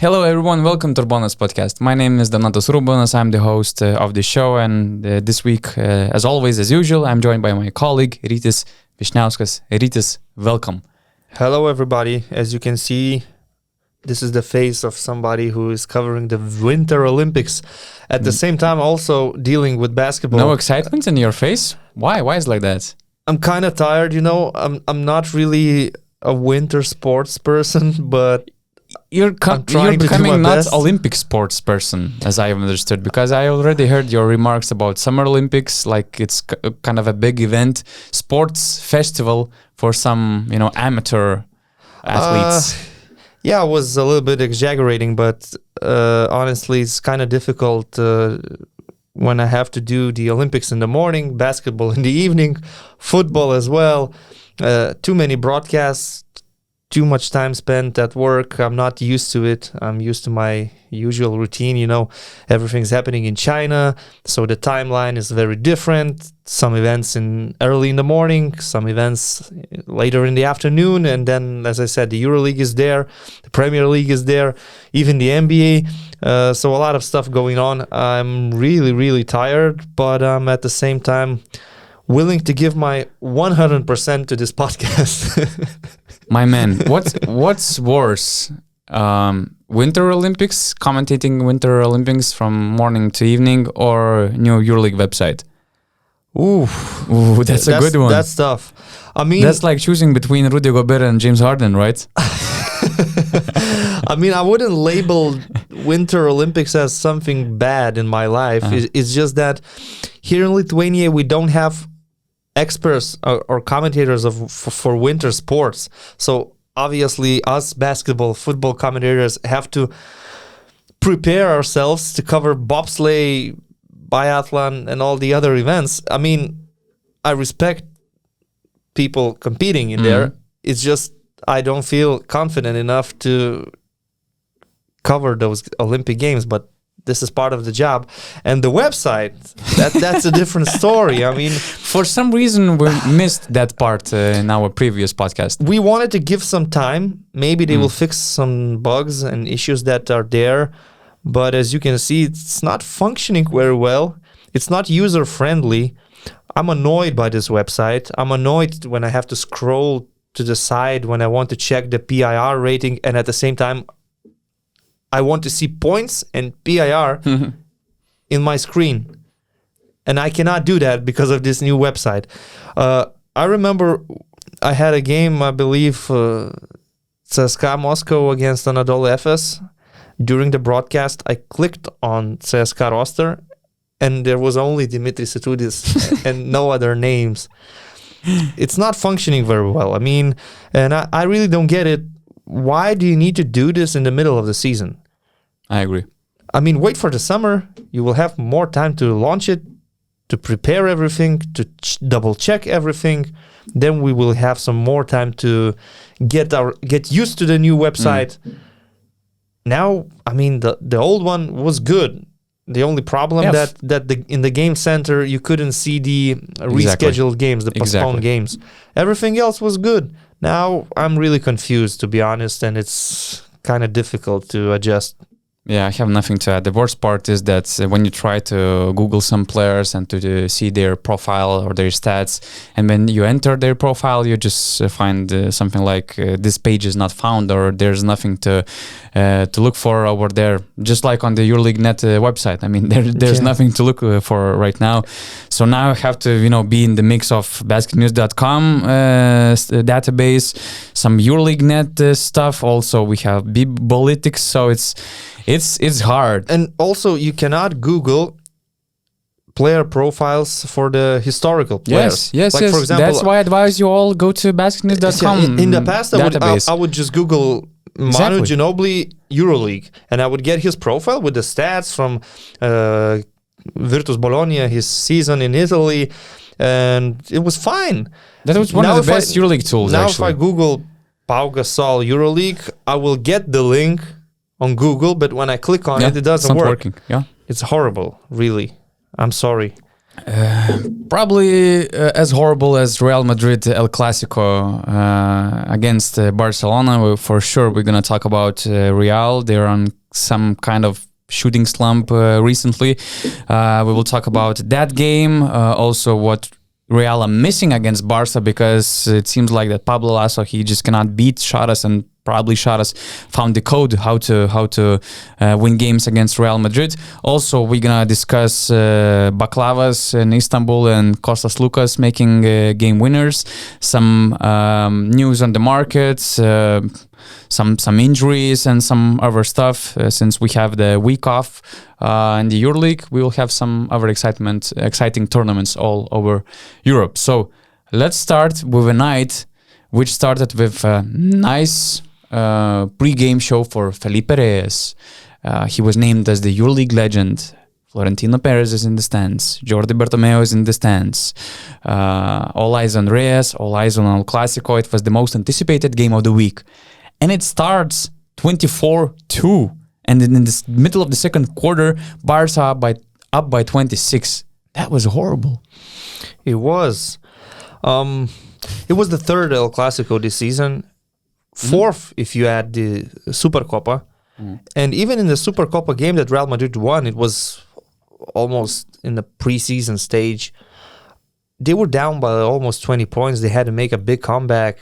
Hello everyone, welcome to URBONUS podcast. My name is Donatas URBONUS, I'm the host of the show, and this week, as always, as usual, I'm joined by my colleague, Rytis Vyšniauskas. Rytis, welcome. Hello everybody. As you can see, this is the face of somebody who is covering the Winter Olympics. At the same time, also dealing with basketball. No excitement in your face? Why? Why is like that? I'm kind of tired, I'm not really a winter sports person, but You're becoming not best. Olympic sports person, as I have understood, because I already heard your remarks about Summer Olympics, like it's kind of a big event, sports festival for some, amateur athletes. Yeah, I was a little bit exaggerating, but honestly, it's kind of difficult when I have to do the Olympics in the morning, basketball in the evening, football as well, too many broadcasts, too much time spent at work. I'm not used to it. I'm used to my usual routine. Everything's happening in China, so the timeline is very different. Some events early in the morning, some events later in the afternoon, and then, as I said, the EuroLeague is there, the Premier League is there, even the NBA. So a lot of stuff going on. I'm really, really tired, but I'm at the same time willing to give my 100% to this podcast. My man, what's worse? Winter Olympics, commentating Winter Olympics from morning to evening, or new EuroLeague website? Ooh, that's a good one. That's tough. I mean, that's like choosing between Rudy Gobert and James Harden, right? I mean, I wouldn't label Winter Olympics as something bad in my life. It's just that here in Lithuania, we don't have experts or commentators for winter sports. So obviously us football commentators have to prepare ourselves to cover bobsleigh, biathlon, and all the other events. I mean, I respect people competing in there. It's just I don't feel confident enough to cover those Olympic Games, but this is part of the job. And the website, that's a different story. I mean, for some reason we missed that part in our previous podcast. We wanted to give some time. Maybe they will fix some bugs and issues that are there. But as you can see, it's not functioning very well. It's not user-friendly. I'm annoyed by this website. I'm annoyed when I have to scroll to the side when I want to check the PIR rating, and at the same time, I want to see points and PIR in my screen. And I cannot do that because of this new website. I remember I had a game, I believe, CSKA Moscow against Anadolu Efes. During the broadcast, I clicked on CSKA roster, and there was only Dimitri Setudis and no other names. It's not functioning very well. I mean, and I really don't get it. Why do you need to do this in the middle of the season? I agree. I mean, wait for the summer. You will have more time to launch it, to prepare everything, to double check everything. Then we will have some more time to get used to the new website. Now, I mean, the old one was good. The only problem in the game center, you couldn't see the rescheduled games, the postponed games. Everything else was good. Now I'm really confused, to be honest, and it's kind of difficult to adjust. Yeah, I have nothing to add. The worst part is that when you try to Google some players and to see their profile or their stats, and when you enter their profile, you just find something like this page is not found, or there's nothing to look for over there. Just like on the EuroLeague Net website. I mean, there's nothing to look for right now. So now I have to be in the mix of BasketNews.com database, some EuroLeague Net stuff. Also, we have Bibolytics, so it's hard. And also, you cannot Google player profiles for the historical players. Yes. For example, that's why I advise you all go to BasketNews.com. In the past, I would just Google Manu Ginobili EuroLeague, and I would get his profile with the stats from Virtus Bologna, his season in Italy, and it was fine. That was one of the best EuroLeague tools, now, actually. if I Google Pau Gasol EuroLeague, I will get the link on Google, but when I click on it doesn't work. Working. Yeah, it's horrible, really. I'm sorry. Probably as horrible as Real Madrid El Clasico against Barcelona. For sure, we're going to talk about Real. They're on some kind of shooting slump recently. We will talk about that game. Also, what Real are missing against Barca, because it seems like that Pablo Lasso, he just cannot beat Sharas, and probably Sharas found the code how to win games against Real Madrid. Also, we're gonna discuss Baklavas in Istanbul and Kostas Sloukas making game winners. Some news on the markets. Some injuries and some other stuff. Since we have the week off in the EuroLeague, we will have some other exciting tournaments all over Europe. So let's start with a night which started with a nice pre-game show for Felipe Reyes. He was named as the EuroLeague legend. Florentino Perez is in the stands. Jordi Bertomeu is in the stands. All eyes on Reyes, all eyes on El Clasico. It was the most anticipated game of the week. And it starts 24-2. And in the middle of the second quarter, Barca up by 26. That was horrible. It was. It was the third El Clasico this season. Fourth, if you add the Supercopa. And even in the Supercopa game that Real Madrid won, it was almost in the preseason stage. They were down by almost 20 points. They had to make a big comeback.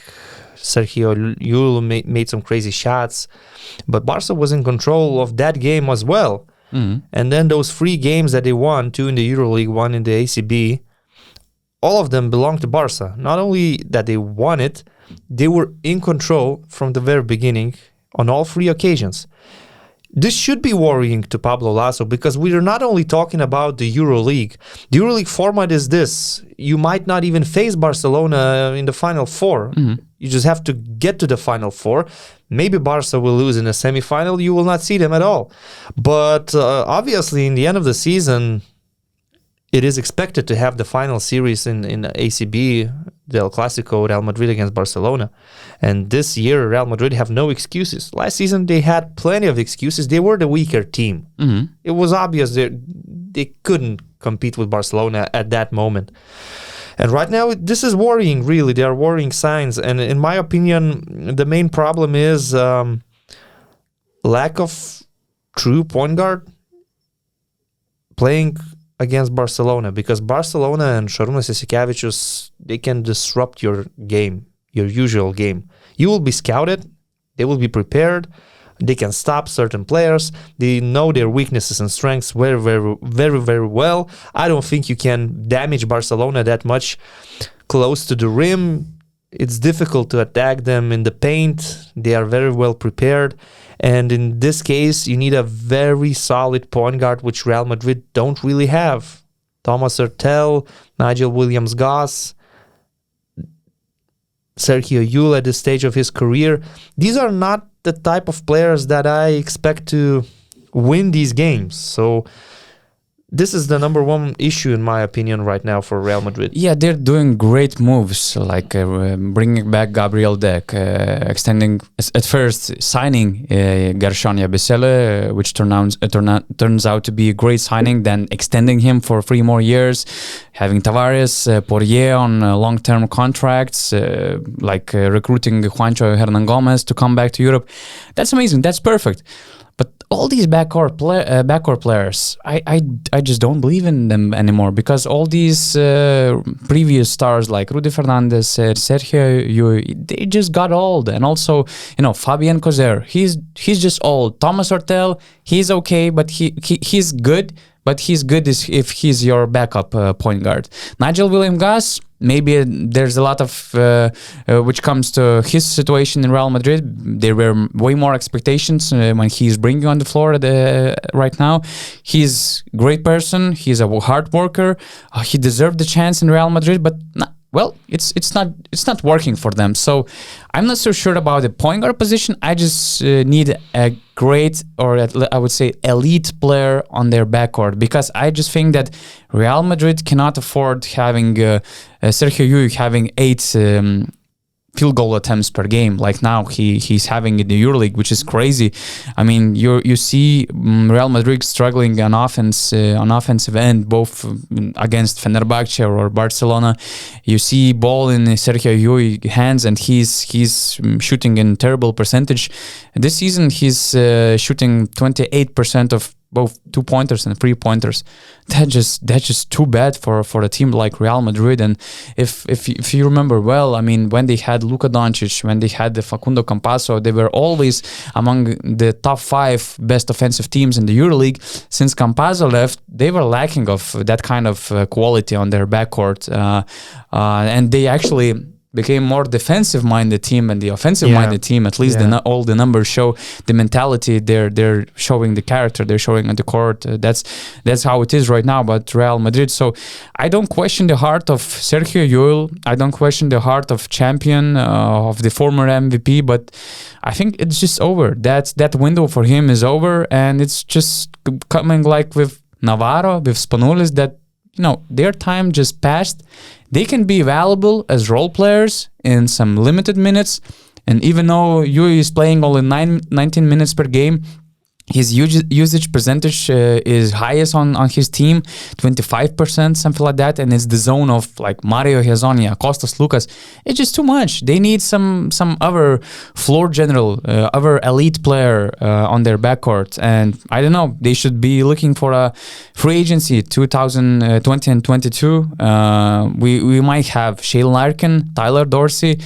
Sergio Llull made some crazy shots. But Barca was in control of that game as well. And then those 3 games that they won, 2 in the EuroLeague, 1 in the ACB, all of them belonged to Barca. Not only that they won it, they were in control from the very beginning on all 3 occasions. This should be worrying to Pablo Lasso, because we are not only talking about the EuroLeague. The EuroLeague format is this. You might not even face Barcelona in the Final Four. You just have to get to the Final Four. Maybe Barca will lose in a semifinal. You will not see them at all. But obviously, in the end of the season, it is expected to have the final series in ACB, the El Clasico, Real Madrid against Barcelona. And this year, Real Madrid have no excuses. Last season, they had plenty of excuses. They were the weaker team. It was obvious they couldn't compete with Barcelona at that moment. And right now, this is worrying, really. There are worrying signs. And in my opinion, the main problem is lack of true point guard playing against Barcelona, because Barcelona and Šarūnas Jasikevičius, they can disrupt your game, your usual game. You will be scouted, they will be prepared, they can stop certain players, they know their weaknesses and strengths very, very, very, very well. I don't think you can damage Barcelona that much close to the rim. It's difficult to attack them in the paint. They are very well prepared. And in this case, you need a very solid point guard, which Real Madrid don't really have. Thomas Hurtel, Nigel Williams-Goss, Sergio Llull at this stage of his career. These are not the type of players that I expect to win these games. So this is the number one issue, in my opinion, right now for Real Madrid. Yeah, they're doing great moves, like bringing back Gabriel Deck, extending, at first signing Gershon Yabusele, which turns out to be a great signing, then extending him for 3 more years, having Tavares, Pierria on long-term contracts, recruiting Juancho Hernan Gomez to come back to Europe. That's amazing. That's perfect. But all these backcourt players, I just don't believe in them anymore, because all these previous stars like Rudy Fernandez, Sergio Llull, they just got old. And also, Fabien Cozer, he's just old. Thomas Hurtel, he's okay, but he's good. But he's good if he's your backup point guard. Nigel Williams-Goss, maybe there's a lot of which comes to his situation in Real Madrid. There were way more expectations when he's bringing on the floor right now. He's a great person. He's a hard worker. He deserved the chance in Real Madrid, but it's not working for them. So I'm not so sure about the point guard position. I just need a great, or I would say elite player on their backcourt, because I just think that Real Madrid cannot afford having Sergio Llull having 8 field goal attempts per game like now he's having in the EuroLeague, which is crazy. I mean, you see Real Madrid struggling on offensive end, both against Fenerbahce or Barcelona. You see ball in Sergio Llull hands, and he's shooting in terrible percentage. This season he's shooting 28% of both 2-pointers and 3-pointers. That's just too bad for a team like Real Madrid. And if you remember well, I mean, when they had Luka Doncic, when they had the Facundo Campazzo, they were always among the top 5 best offensive teams in the EuroLeague. Since Campazzo left, they were lacking of that kind of quality on their backcourt, and they actually became more defensive-minded team and the offensive-minded team. At least all the numbers show the mentality. They're showing the character. They're showing on the court. That's how it is right now. But Real Madrid. So I don't question the heart of Sergio Llull. I don't question the heart of champion of the former MVP. But I think it's just over. That window for him is over, and it's just coming like with Navarro, with Spanulis, that their time just passed. They can be valuable as role players in some limited minutes. And even though Yui is playing only 19 minutes per game, his usage percentage is highest on his team, 25%, something like that. And it's the zone of like Mario Hezonja, Kostas Sloukas. It's just too much. They need some other floor general, other elite player on their backcourt. And I don't know, they should be looking for a free agency 2020 and 22. We might have Shane Larkin, Tyler Dorsey,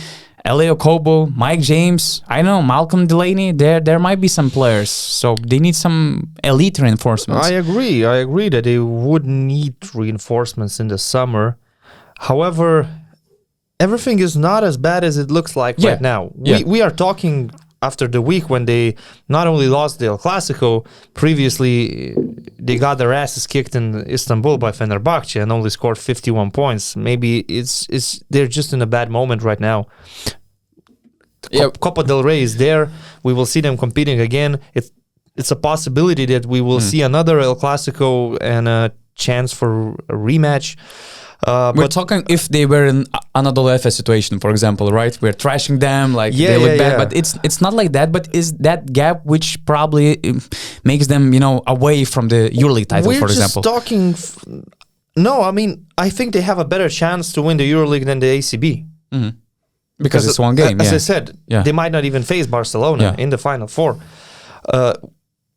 Elio Kobo, Mike James, I know, Malcolm Delaney. There might be some players, so they need some elite reinforcements. I agree that they would need reinforcements in the summer. However, everything is not as bad as it looks like right now. We are talking after the week when they not only lost the El Clasico, previously they got their asses kicked in Istanbul by Fenerbahce and only scored 51 points. Maybe they're just in a bad moment right now. Copa del Rey is there. We will see them competing again. It's a possibility that we will see another El Clasico and a chance for a rematch. We're talking if they were in Anadolu Efes situation, for example, right? We're trashing them, like they look bad, but it's not like that. But is that gap which probably makes them, away from the EuroLeague title, for example? We're just talking. No, I mean, I think they have a better chance to win the EuroLeague than the ACB. Mm-hmm. Because it's one game. As I said, they might not even face Barcelona in the Final Four.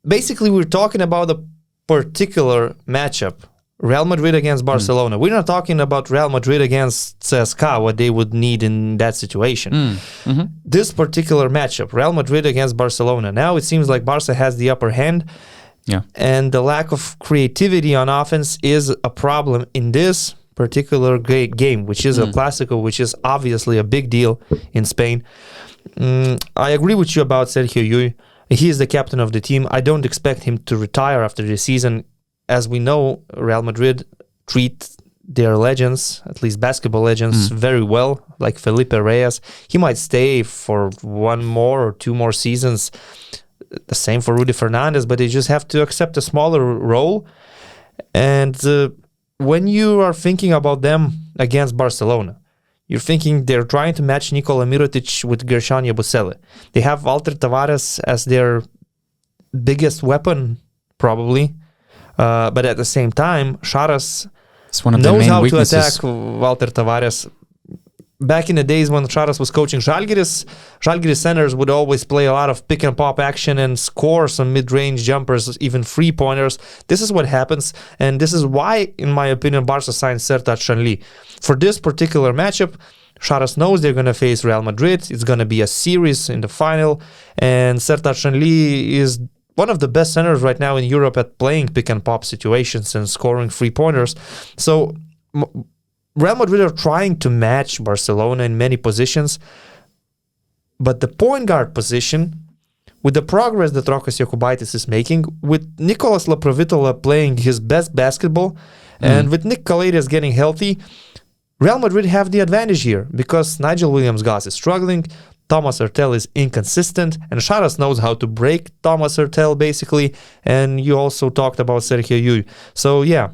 Basically, we're talking about a particular matchup. Real Madrid against Barcelona. We're not talking about Real Madrid against CSKA, what they would need in that situation. Mm-hmm. This particular matchup, Real Madrid against Barcelona. Now it seems like Barca has the upper hand. Yeah. And the lack of creativity on offense is a problem in this particular game, which is a Clásico, which is obviously a big deal in Spain. I agree with you about Sergio Llull. He is the captain of the team. I don't expect him to retire after the season. As we know, Real Madrid treat their legends, at least basketball legends, very well, like Felipe Reyes. He might stay for 1 more or 2 more seasons. The same for Rudy Fernandez, but they just have to accept a smaller role. And when you are thinking about them against Barcelona, you're thinking they're trying to match Nikola Mirotic with Gershon Yabusele. They have Walter Tavares as their biggest weapon, probably. But at the same time, Šaras knows how to attack Walter Tavares. Back in the days when Šaras was coaching Žalgiris centers would always play a lot of pick and pop action and score some mid-range jumpers, even 3-pointers. This is what happens, and this is why, in my opinion, Barca signed Sertac Shanli. For this particular matchup, Šaras knows they're going to face Real Madrid. It's going to be a series in the final, and Sertac Shanli is one of the best centers right now in Europe at playing pick and pop situations and scoring 3-pointers. So Real Madrid are trying to match Barcelona in many positions, but the point guard position, with the progress that Rokas Jokubaitis is making, with Nicolas Laprovittola playing his best basketball, and with Nick Kalaitis getting healthy, Real Madrid have the advantage here because Nigel Williams-Goss is struggling, Thomas Hurtel is inconsistent, and Šaras knows how to break Thomas Hurtel, basically, and you also talked about Sergio Llull. So, yeah,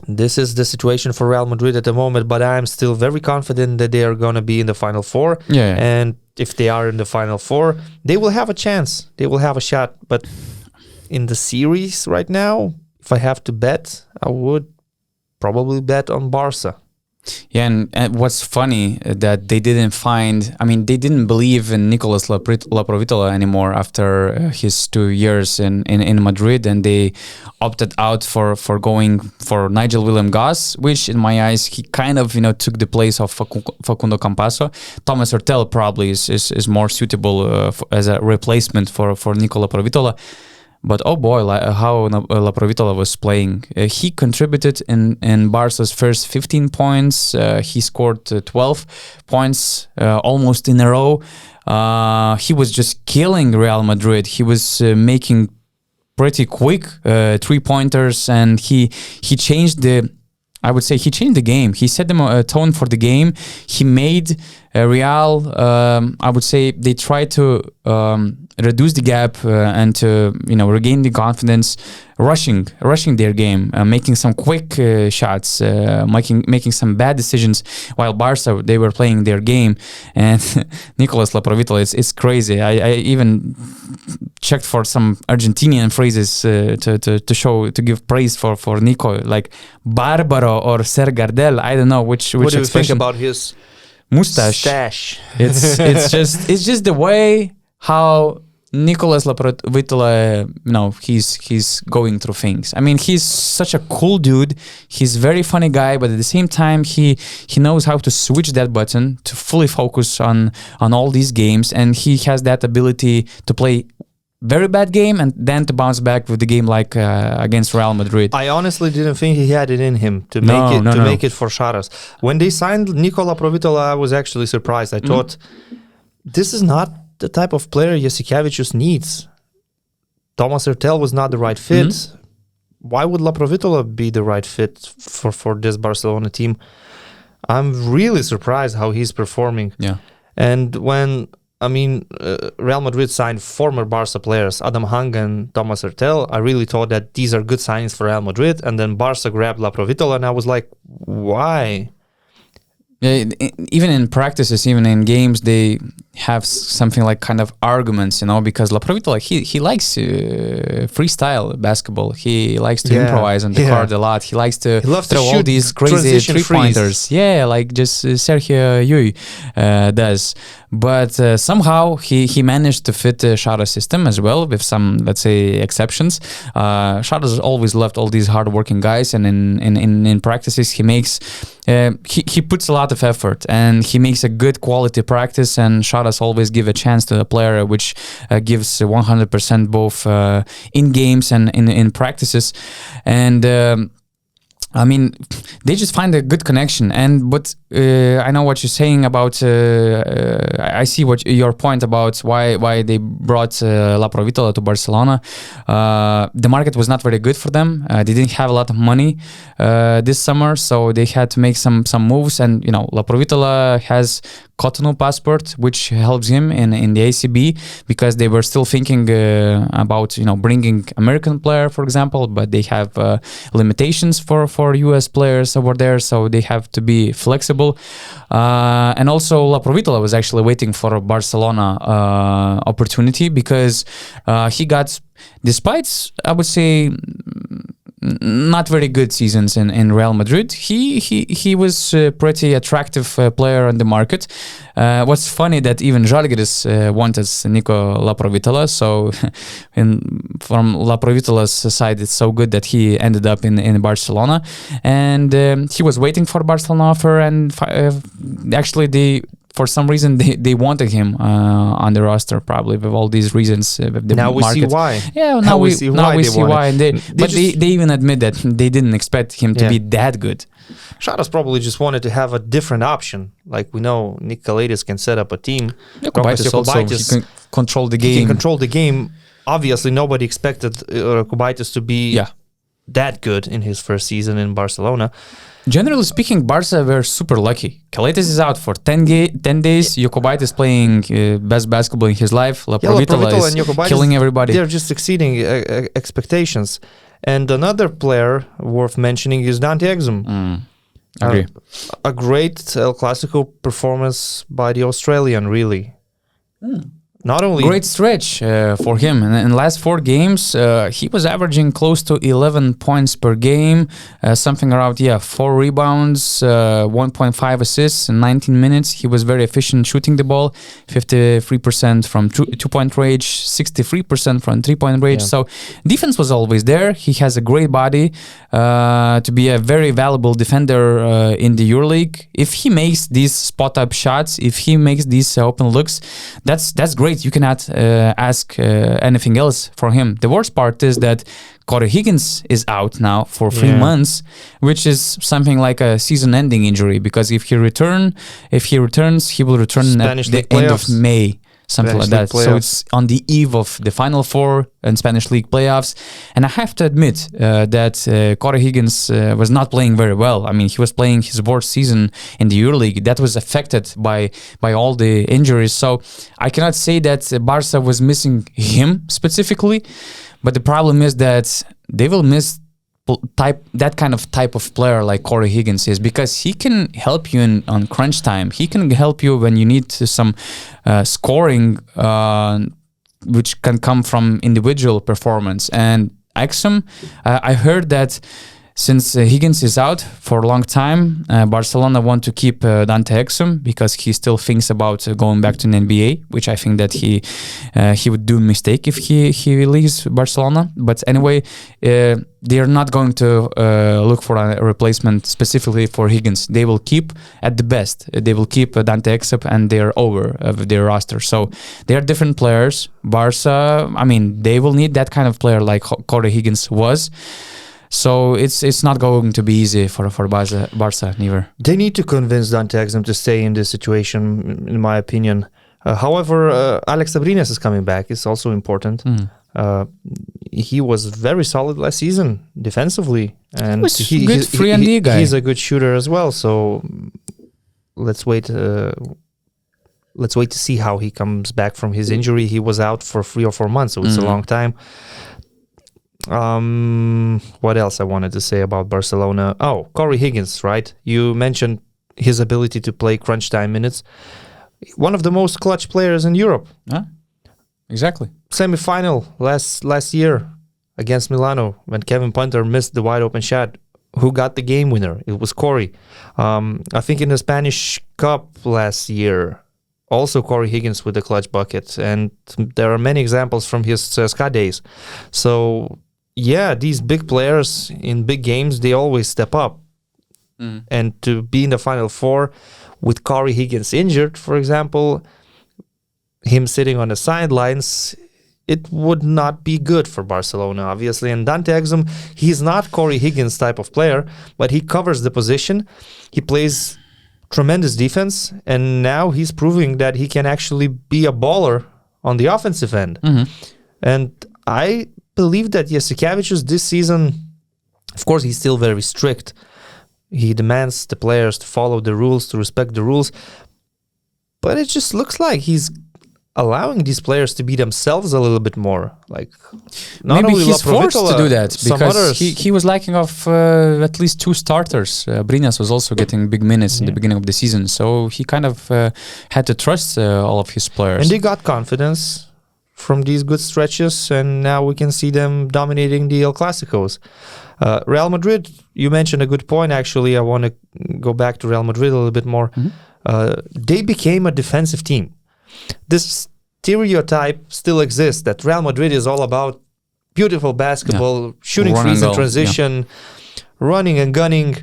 This is the situation for Real Madrid at the moment, but I'm still very confident that they are going to be in the Final Four. Yeah. And if they are in the Final Four, they will have a chance. They will have a shot. But in the series right now, if I have to bet, I would probably bet on Barca. Yeah, and what's funny that they didn't believe in Nicolas Laprovittola anymore after his 2 years in Madrid, and they opted out for going for Nigel William-Goss, which in my eyes, he kind of, took the place of Facundo Campasso. Thomas Hurtel probably is more suitable as a replacement for Nicola Laprovittola. But oh boy, how Laprovittola was playing. He contributed in Barca's first 15 points. He scored 12 points almost in a row. He was just killing Real Madrid. He was making pretty quick 3-pointers, and he changed the game. He set them a tone for the game. He made Real, I would say, they tried to reduce the gap and to regain the confidence, rushing their game, making some quick shots, making some bad decisions, while Barca, they were playing their game. And Nicolas Laprovittola, it's crazy. I even checked for some Argentinian phrases to give praise for Nico, like Barbaro or Ser Gardel. I don't know which What do you expression. think about his mustache? It's just the way how Nicolas Laprovittola, he's going through things. I mean, he's such a cool dude. He's a very funny guy, but at the same time, he knows how to switch that button to fully focus on all these games, and he has that ability to play very bad game and then to bounce back with the game like against Real Madrid. I honestly didn't think he had it in him to make it for Sharas. When they signed Nicola Laprovittola, I was actually surprised. I thought, this is not the type of player Jasikevicius needs. Thomas Hurtel was not the right fit. Why would Laprovittola be the right fit for this Barcelona team? I'm really surprised how he's performing. Yeah. And when Real Madrid signed former Barca players, Adam Hang and Thomas Hurtel, I really thought that these are good signings for Real Madrid. And then Barca grabbed Laprovittola, and I was like, why? Yeah, even in practices, even in games, they have something like kind of arguments, because Laprovittola, he likes freestyle basketball. He likes to improvise on the court a lot. He likes to throw all these crazy three-pointers. Yeah, like just Sergio Llull does. But somehow he managed to fit the Shara system as well, with some, let's say, exceptions. Shara's always loved all these hard-working guys, and in practices he makes he puts a lot of effort, and he makes a good quality practice, and Sharas always give a chance to the player, which gives 100% both in games and in practices. And they just find a good connection. But I know what you're saying about. I see your point about why they brought Laprovittola to Barcelona. The market was not very good for them. They didn't have a lot of money this summer, so they had to make some moves. And Laprovittola has Cotonou passport, which helps him in the ACB, because they were still thinking about bringing American player, for example, but they have limitations for US players over there, so they have to be flexible. And also Laprovittola was actually waiting for a Barcelona opportunity, because he got, despite, I would say, not very good seasons in Real Madrid, he was a pretty attractive player on the market. What's funny that even Žalgiris wanted Nico Laprovittola, so from Laprovittola's side, it's so good that he ended up in Barcelona, and he was waiting for Barcelona offer, and actually for some reason they wanted him on the roster, probably with all these reasons. The now we see why. Yeah, now we see why. And they even admit that they didn't expect him to be that good. Sharas probably just wanted to have a different option. Like we know, Nick Kalaitis can set up a team. Jokubaitis also, he can control the game. He can control the game. Obviously, nobody expected Jokubaitis to be that good in his first season in Barcelona. Generally speaking, Barca were super lucky. Kalaitis is out for 10 days. Jokubaitis playing best basketball in his life. Laprovittola is killing everybody. They're just exceeding expectations. And another player worth mentioning is Dante Exum. Agree. A great El Clasico performance by the Australian, really. Not only Great stretch for him. In the last 4 games, he was averaging close to 11 points per game, something around 4 rebounds, 1.5 assists in 19 minutes. He was very efficient shooting the ball, 53% from 2-point range, 63% from 3-point range. So defense was always there. He has a great body to be a very valuable defender in the EuroLeague. If he makes these spot-up shots, if he makes these open looks, that's great. You cannot ask anything else for him. The worst part is that Corey Higgins is out now for 3 months, which is something like a season-ending injury, because if he returns, he will return Spanish at the League end playoffs. of May. Something Spanish like League that. So playoffs. it's on the eve of the Final Four and Spanish League playoffs. And I have to admit that Corey Higgins was not playing very well. I mean, he was playing his worst season in the EuroLeague. That was affected by all the injuries. So I cannot say that Barca was missing him specifically. But the problem is that they will miss that kind of type of player like Corey Higgins is, because he can help you on crunch time. He can help you when you need some scoring, which can come from individual performance. And Exum, I heard that since Higgins is out for a long time, Barcelona want to keep Dante Exum because he still thinks about going back to the NBA, which I think that he would do a mistake if he leaves Barcelona. But anyway, they are not going to look for a replacement specifically for Higgins. They will keep, at the best, they will keep Dante Exum, and they are over of their roster. So they are different players. Barca, I mean, they will need that kind of player like Corey Higgins was. So it's not going to be easy for Barca neither. They need to convince Dante Exum to stay in this situation, in my opinion. However, Alex Abrines is coming back. It's also important. He was very solid last season defensively, and he's a good 3-and-D guy. He's a good shooter as well. So let's wait. Let's wait to see how he comes back from his injury. He was out for 3 or 4 months, so it's a long time. What else I wanted to say about Barcelona? Oh, Corey Higgins, right? You mentioned his ability to play crunch time minutes. One of the most clutch players in Europe. Exactly. Semi-final last year against Milano when Kevin Punter missed the wide open shot. Who got the game winner? It was Corey. I think in the Spanish Cup last year, also Corey Higgins with the clutch bucket. And there are many examples from his CSKA days. So yeah, these big players in big games, they always step up. And to be in the Final Four with Corey Higgins injured, for example, him sitting on the sidelines, it would not be good for Barcelona, obviously. And Dante Exum, he's not Corey Higgins type of player, but he covers the position. He plays tremendous defense, and now he's proving that he can actually be a baller on the offensive end. And I believe that Jasikevičius this season, of course, he's still very strict. He demands the players to follow the rules, to respect the rules. But it just looks like he's allowing these players to be themselves a little bit more. Like, not maybe only he's forced to do that because he he was lacking of at least 2 starters. Brinas was also getting big minutes in the beginning of the season, so he kind of had to trust all of his players. And they got confidence from these good stretches, and now we can see them dominating the El Clasicos. Real Madrid, you mentioned a good point, actually. I want to go back to Real Madrid a little bit more. They became a defensive team. This stereotype still exists that Real Madrid is all about beautiful basketball, shooting threes in transition, running and gunning.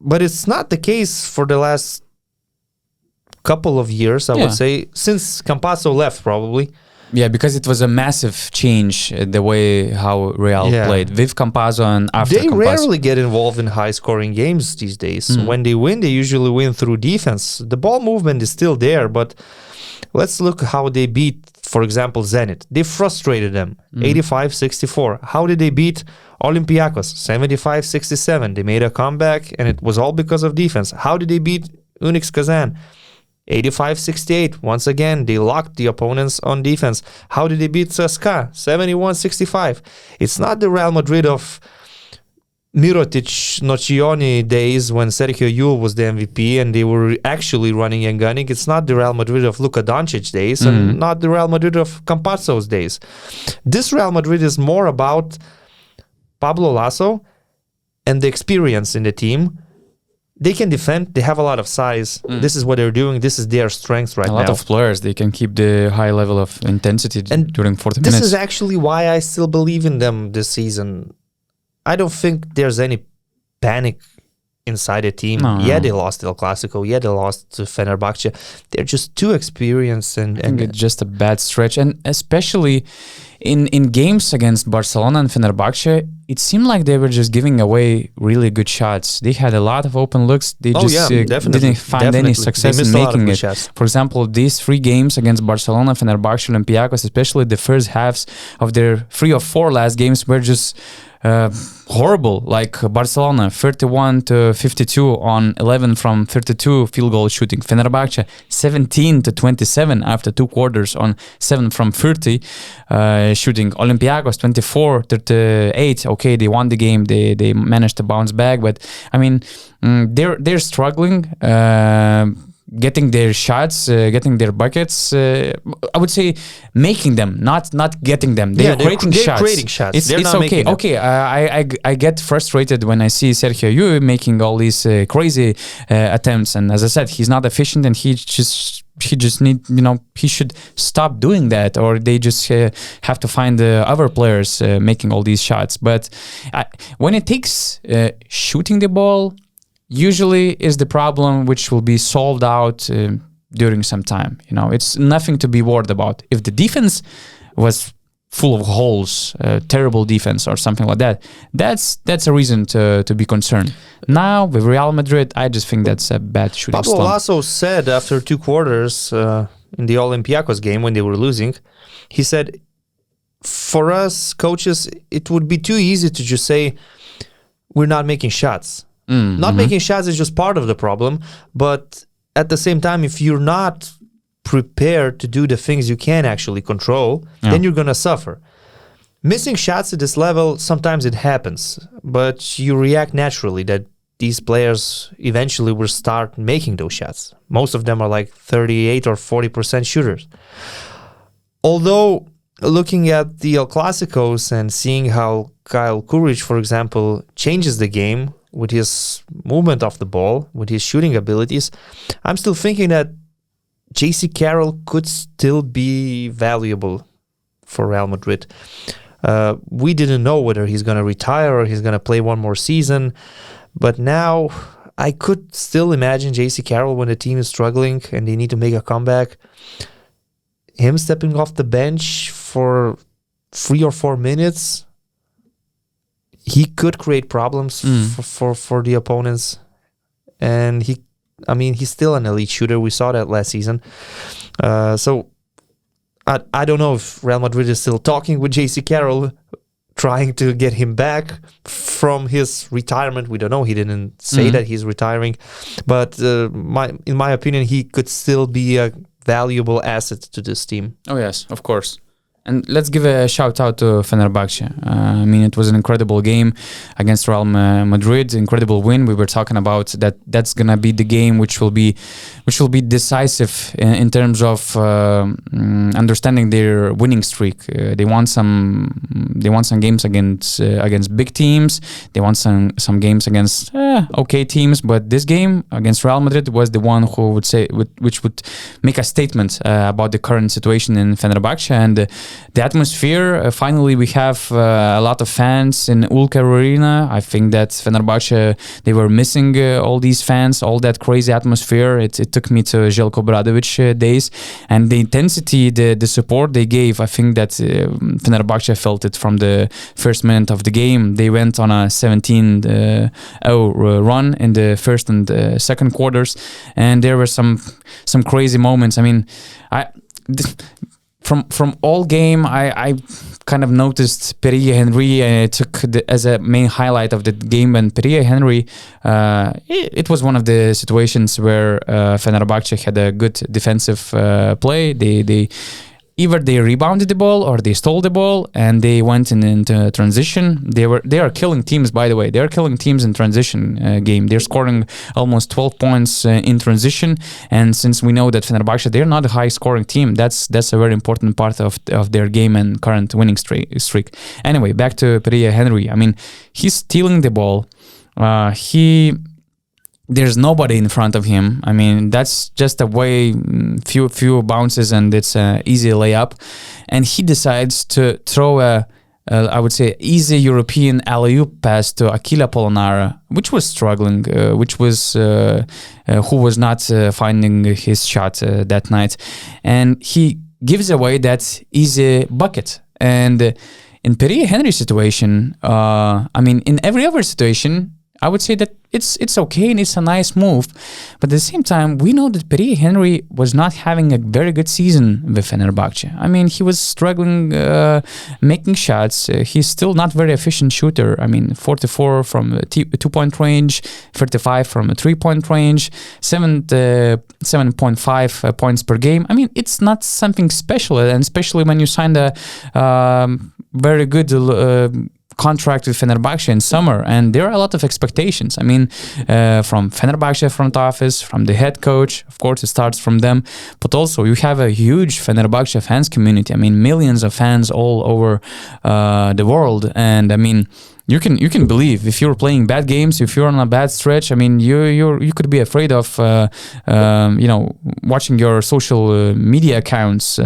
But it's not the case for the last couple of years, I would say, since Campazzo left, probably. Yeah, because it was a massive change the way how Real played with Campazzo and after They Campazzo. rarely get involved in high-scoring games these days. When they win, they usually win through defense. The ball movement is still there, but let's look how they beat, for example, Zenit. They frustrated them, 85-64. How did they beat Olympiacos? 75-67. They made a comeback, and it was all because of defense. How did they beat Unix Kazan? 85-68. Once again, they locked the opponents on defense. How did they beat CSKA? 71-65. It's not the Real Madrid of Mirotic, Nocioni days when Sergio Llull was the MVP and they were actually running and gunning. It's not the Real Madrid of Luka Doncic days and not the Real Madrid of Campazzo's days. This Real Madrid is more about Pablo Lasso and the experience in the team. They can defend. They have a lot of size. This is what they're doing. This is their strength right now. A lot of players. They can keep the high level of intensity during 40 minutes. This is actually why I still believe in them this season. I don't think there's any panic inside the team. No. They lost El Clasico. They lost to Fenerbahce. They're just too experienced. And I think it's just a bad stretch. And especially in games against Barcelona and Fenerbahce, it seemed like they were just giving away really good shots. They had a lot of open looks. They didn't find any success in making it. Shots. For example, these 3 games against Barcelona, Fenerbahce, Olympiacos, especially the first halves of their 3 or 4 last games were just horrible. Like Barcelona 31-52 on 11 from 32 field goal shooting. Fenerbahce 17-27 after 2 quarters on 7 from 30 shooting. Olympiacos 24-38. Okay, they won the game. They managed to bounce back, but I mean they're struggling. Getting their shots, getting their buckets. I would say making them, not getting them. They're creating shots. It's okay. Okay, I get frustrated when I see Sergio Llull making all these crazy attempts, and as I said, he's not efficient, and he just he should stop doing that, or they just have to find other players making all these shots. But when it takes shooting the ball, usually is the problem which will be solved out during some time. It's nothing to be worried about. If the defense was full of holes, terrible defense or something like that, that's a reason to be concerned. Now with Real Madrid, I just think that's a bad shooting Pablo slump. Lasso said after 2 quarters in the Olympiacos game when they were losing, he said, for us coaches, it would be too easy to just say we're not making shots. Not making shots is just part of the problem, but at the same time, if you're not prepared to do the things you can actually control, then you're going to suffer. Missing shots at this level, sometimes it happens, but you react naturally that these players eventually will start making those shots. Most of them are like 38 or 40% shooters. Although, looking at the El Clasicos and seeing how Kyle Kuric, for example, changes the game with his movement of the ball, with his shooting abilities, I'm still thinking that JC Carroll could still be valuable for Real Madrid. We didn't know whether he's going to retire or he's going to play one more season, but now I could still imagine JC Carroll when the team is struggling and they need to make a comeback, him stepping off the bench for 3 or 4 minutes. He could create problems for the opponents, and he's still an elite shooter. We saw that last season. So I don't know if Real Madrid is still talking with JC Carroll, trying to get him back from his retirement. We don't know. He didn't say that he's retiring, but in my opinion, he could still be a valuable asset to this team. Oh yes, of course. And let's give a shout out to Fenerbahce. It was an incredible game against Real Madrid, incredible win. We were talking about that's gonna be the game which will be decisive in terms of understanding their winning streak. They won some games against big teams. They won some games against okay teams. But this game against Real Madrid was the one which would make a statement about the current situation in Fenerbahce and the atmosphere. Finally, we have a lot of fans in Ulker Arena. I think that Fenerbahce, they were missing all these fans, all that crazy atmosphere. It took me to Željko Obradović days, and the intensity, the support they gave, I think that Fenerbahce felt it from the first minute of the game. They went on a 17-0 run in the first and second quarters, and there were some crazy moments. From all game, I kind of noticed Pierria Henry took as a main highlight of the game. And Pierria Henry, it was one of the situations where Fenerbahçe had a good defensive play. They either they rebounded the ball or they stole the ball and they went into transition. They are killing teams, by the way. They are killing teams in transition game. They're scoring almost 12 points in transition. And since we know that Fenerbahçe, they're not a high scoring team, that's a very important part of their game and current winning streak. Anyway, back to Pierria Henry. I mean, he's stealing the ball. There's nobody in front of him. I mean, that's just a way, few bounces and it's an easy layup. And he decides to throw I would say, easy European alley-oop pass to Achille Polonara, which was struggling, who was not finding his shot that night. And he gives away that easy bucket. And in Pierria Henry's situation, I mean, in every other situation, I would say that it's okay and it's a nice move, but at the same time, we know that Pierria Henry was not having a very good season with Fenerbahce. I mean, he was struggling making shots. He's still not very efficient shooter. I mean, 44 from 2-point range, 35 from a 3-point range, 7.5 points per game. I mean, it's not something special, and especially when you signed a very good contract with Fenerbahce in summer, and there are a lot of expectations. I mean, from Fenerbahce front office, from the head coach, of course it starts from them, but also you have a huge Fenerbahce fans community. I mean, millions of fans all over the world, and I mean, you can believe if you're playing bad games, if you're on a bad stretch. I mean, you could be afraid of watching your social media accounts.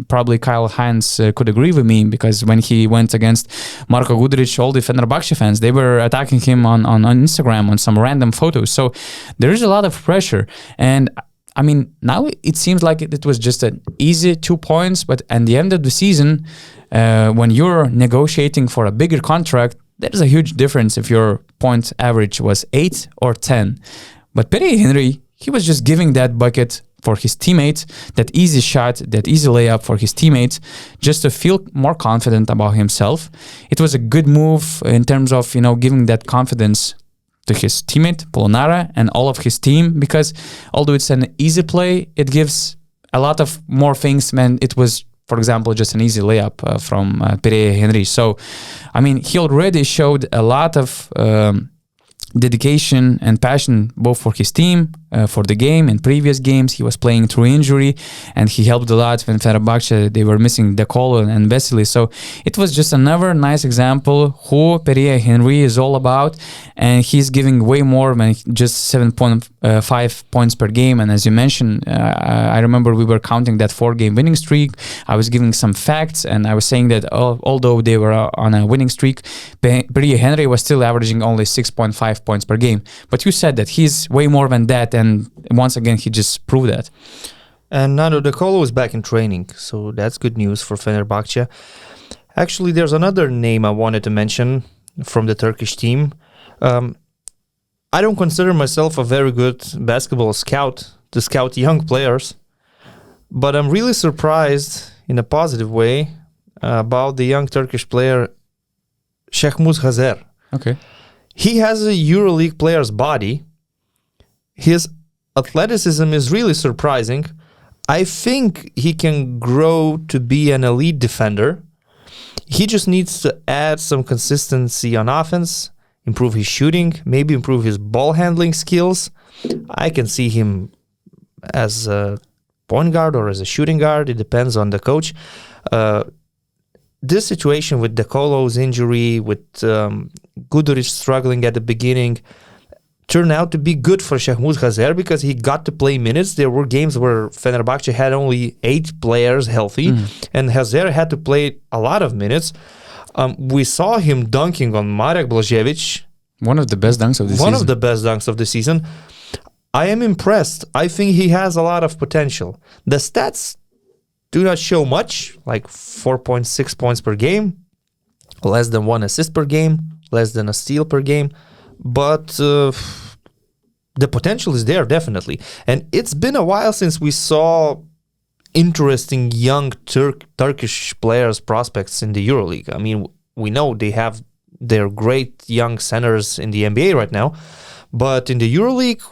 Probably Kyle Hines could agree with me, because when he went against Marko Guduric, all the Fenerbahce fans, they were attacking him on Instagram on some random photos. So there is a lot of pressure, and I mean, now it seems like it was just an easy 2 points, but at the end of the season, when you're negotiating for a bigger contract, there's a huge difference if your point average was 8 or 10. But Pierria Henry, he was just giving that bucket for his teammate, that easy shot, that easy layup for his teammates, just to feel more confident about himself. It was a good move in terms of, giving that confidence to his teammate, Polonara, and all of his team, because although it's an easy play, it gives a lot of more things when it was, for example, just an easy layup from Pierria Henry. So, I mean, he already showed a lot of dedication and passion both for his team, for the game. In previous games, he was playing through injury, and he helped a lot when Fenerbahce, they were missing De Colo and Vesely. So it was just another nice example who Pierria Henry is all about, and he's giving way more than just 7.5 points per game. And as you mentioned, I remember we were counting that 4-game winning streak. I was giving some facts, and I was saying that although they were on a winning streak, Pierria Henry was still averaging only 6.5 points per game. But you said that he's way more than that, and once again he just proved that. And Nando De Colo is back in training, so that's good news for Fenerbahce. Actually, there's another name I wanted to mention from the Turkish team. I don't consider myself a very good basketball scout to scout young players, but I'm really surprised in a positive way about the young Turkish player Şehmuz Hazer. Okay. He has a EuroLeague player's body. His athleticism is really surprising. I think he can grow to be an elite defender. He just needs to add some consistency on offense, improve his shooting, maybe improve his ball handling skills. I can see him as a point guard or as a shooting guard. It depends on the coach. This situation with De Colo's injury, with Guduric struggling at the beginning, turned out to be good for Şehmuz Hazer because he got to play minutes. There were games where Fenerbahce had only 8 players healthy, and Hazer had to play a lot of minutes. We saw him dunking on Marek Blažević. One of the best dunks of the season. One of the best dunks of the season. I am impressed. I think he has a lot of potential. The stats do not show much, like 4.6 points per game, less than 1 assist per game, less than a steal per game. But the potential is there, definitely. And it's been a while since we saw interesting young Turkish players, prospects in the EuroLeague. I mean, we know they have their great young centers in the NBA right now, but in the EuroLeague,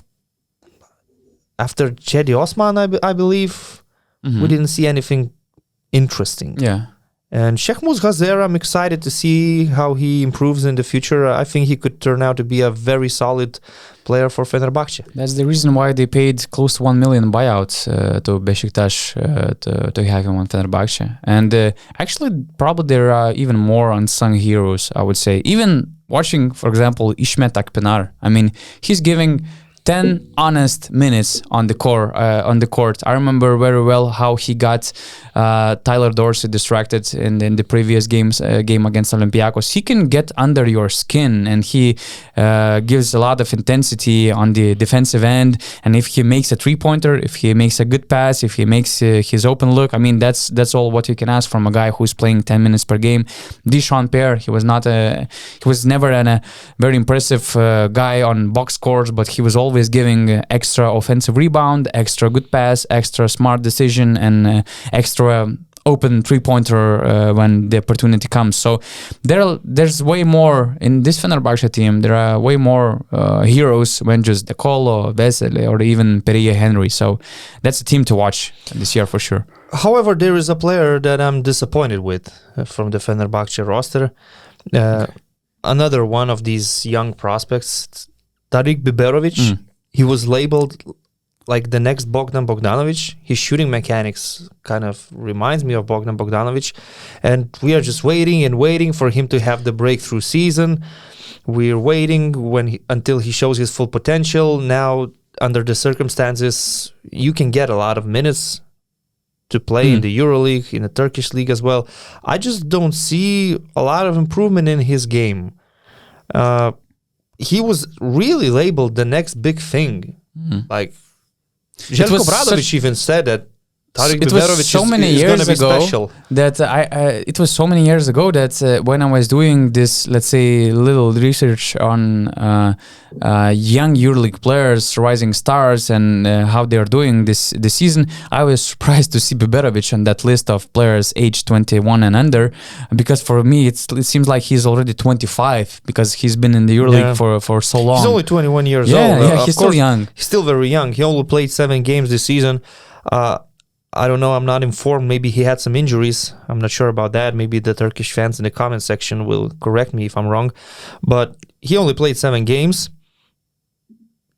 after Cedi Osman, I believe, we didn't see anything interesting. Yeah. And Şehmuz Ghazer, I'm excited to see how he improves in the future. I think he could turn out to be a very solid player for Fenerbahçe. That's the reason why they paid close to 1 million buyouts to Beşiktaş to have him on Fenerbahçe. And actually, probably there are even more unsung heroes, I would say. Even watching, for example, İsmet Akpınar. I mean, he's giving 10 honest minutes on the court. I remember very well how he got Tyler Dorsey distracted in the previous game against Olympiacos. He can get under your skin, and he gives a lot of intensity on the defensive end. And if he makes a three-pointer, if he makes a good pass, if he makes his open look, I mean, that's all what you can ask from a guy who's playing 10 minutes per game. Dishon Pierre, he was never a very impressive guy on box scores, but he was always giving extra offensive rebound, extra good pass, extra smart decision, and extra open three-pointer when the opportunity comes. So there's way more in this Fenerbahce team. There are way more heroes than just Dekolo, Vesely, or even Pierria Henry. So that's a team to watch this year for sure. However, there is a player that I'm disappointed with from the Fenerbahce roster. Another one of these young prospects, Tarik Biberovic. He was labeled like the next Bogdan Bogdanovic. His shooting mechanics kind of reminds me of Bogdan Bogdanovic. And we are just waiting for him to have the breakthrough season. We're waiting until he shows his full potential. Now, under the circumstances, you can get a lot of minutes to play in the EuroLeague, in the Turkish league as well. I just don't see a lot of improvement in his game. He was really labeled the next big thing. Like, Željko Obradović even said that Tarik Biberovic is going to be special. It was so many years ago that when I was doing this, let's say, little research on young EuroLeague players, rising stars, and how they are doing this season, I was surprised to see Biberovic on that list of players aged 21 and under, because for me it seems like he's already 25 because he's been in the EuroLeague for so long. He's only 21 years old. Yeah, he's still young. He's still very young. He only played 7 games this season. I don't know, I'm not informed. Maybe he had some injuries. I'm not sure about that. Maybe the Turkish fans in the comment section will correct me if I'm wrong. But he only played 7 games.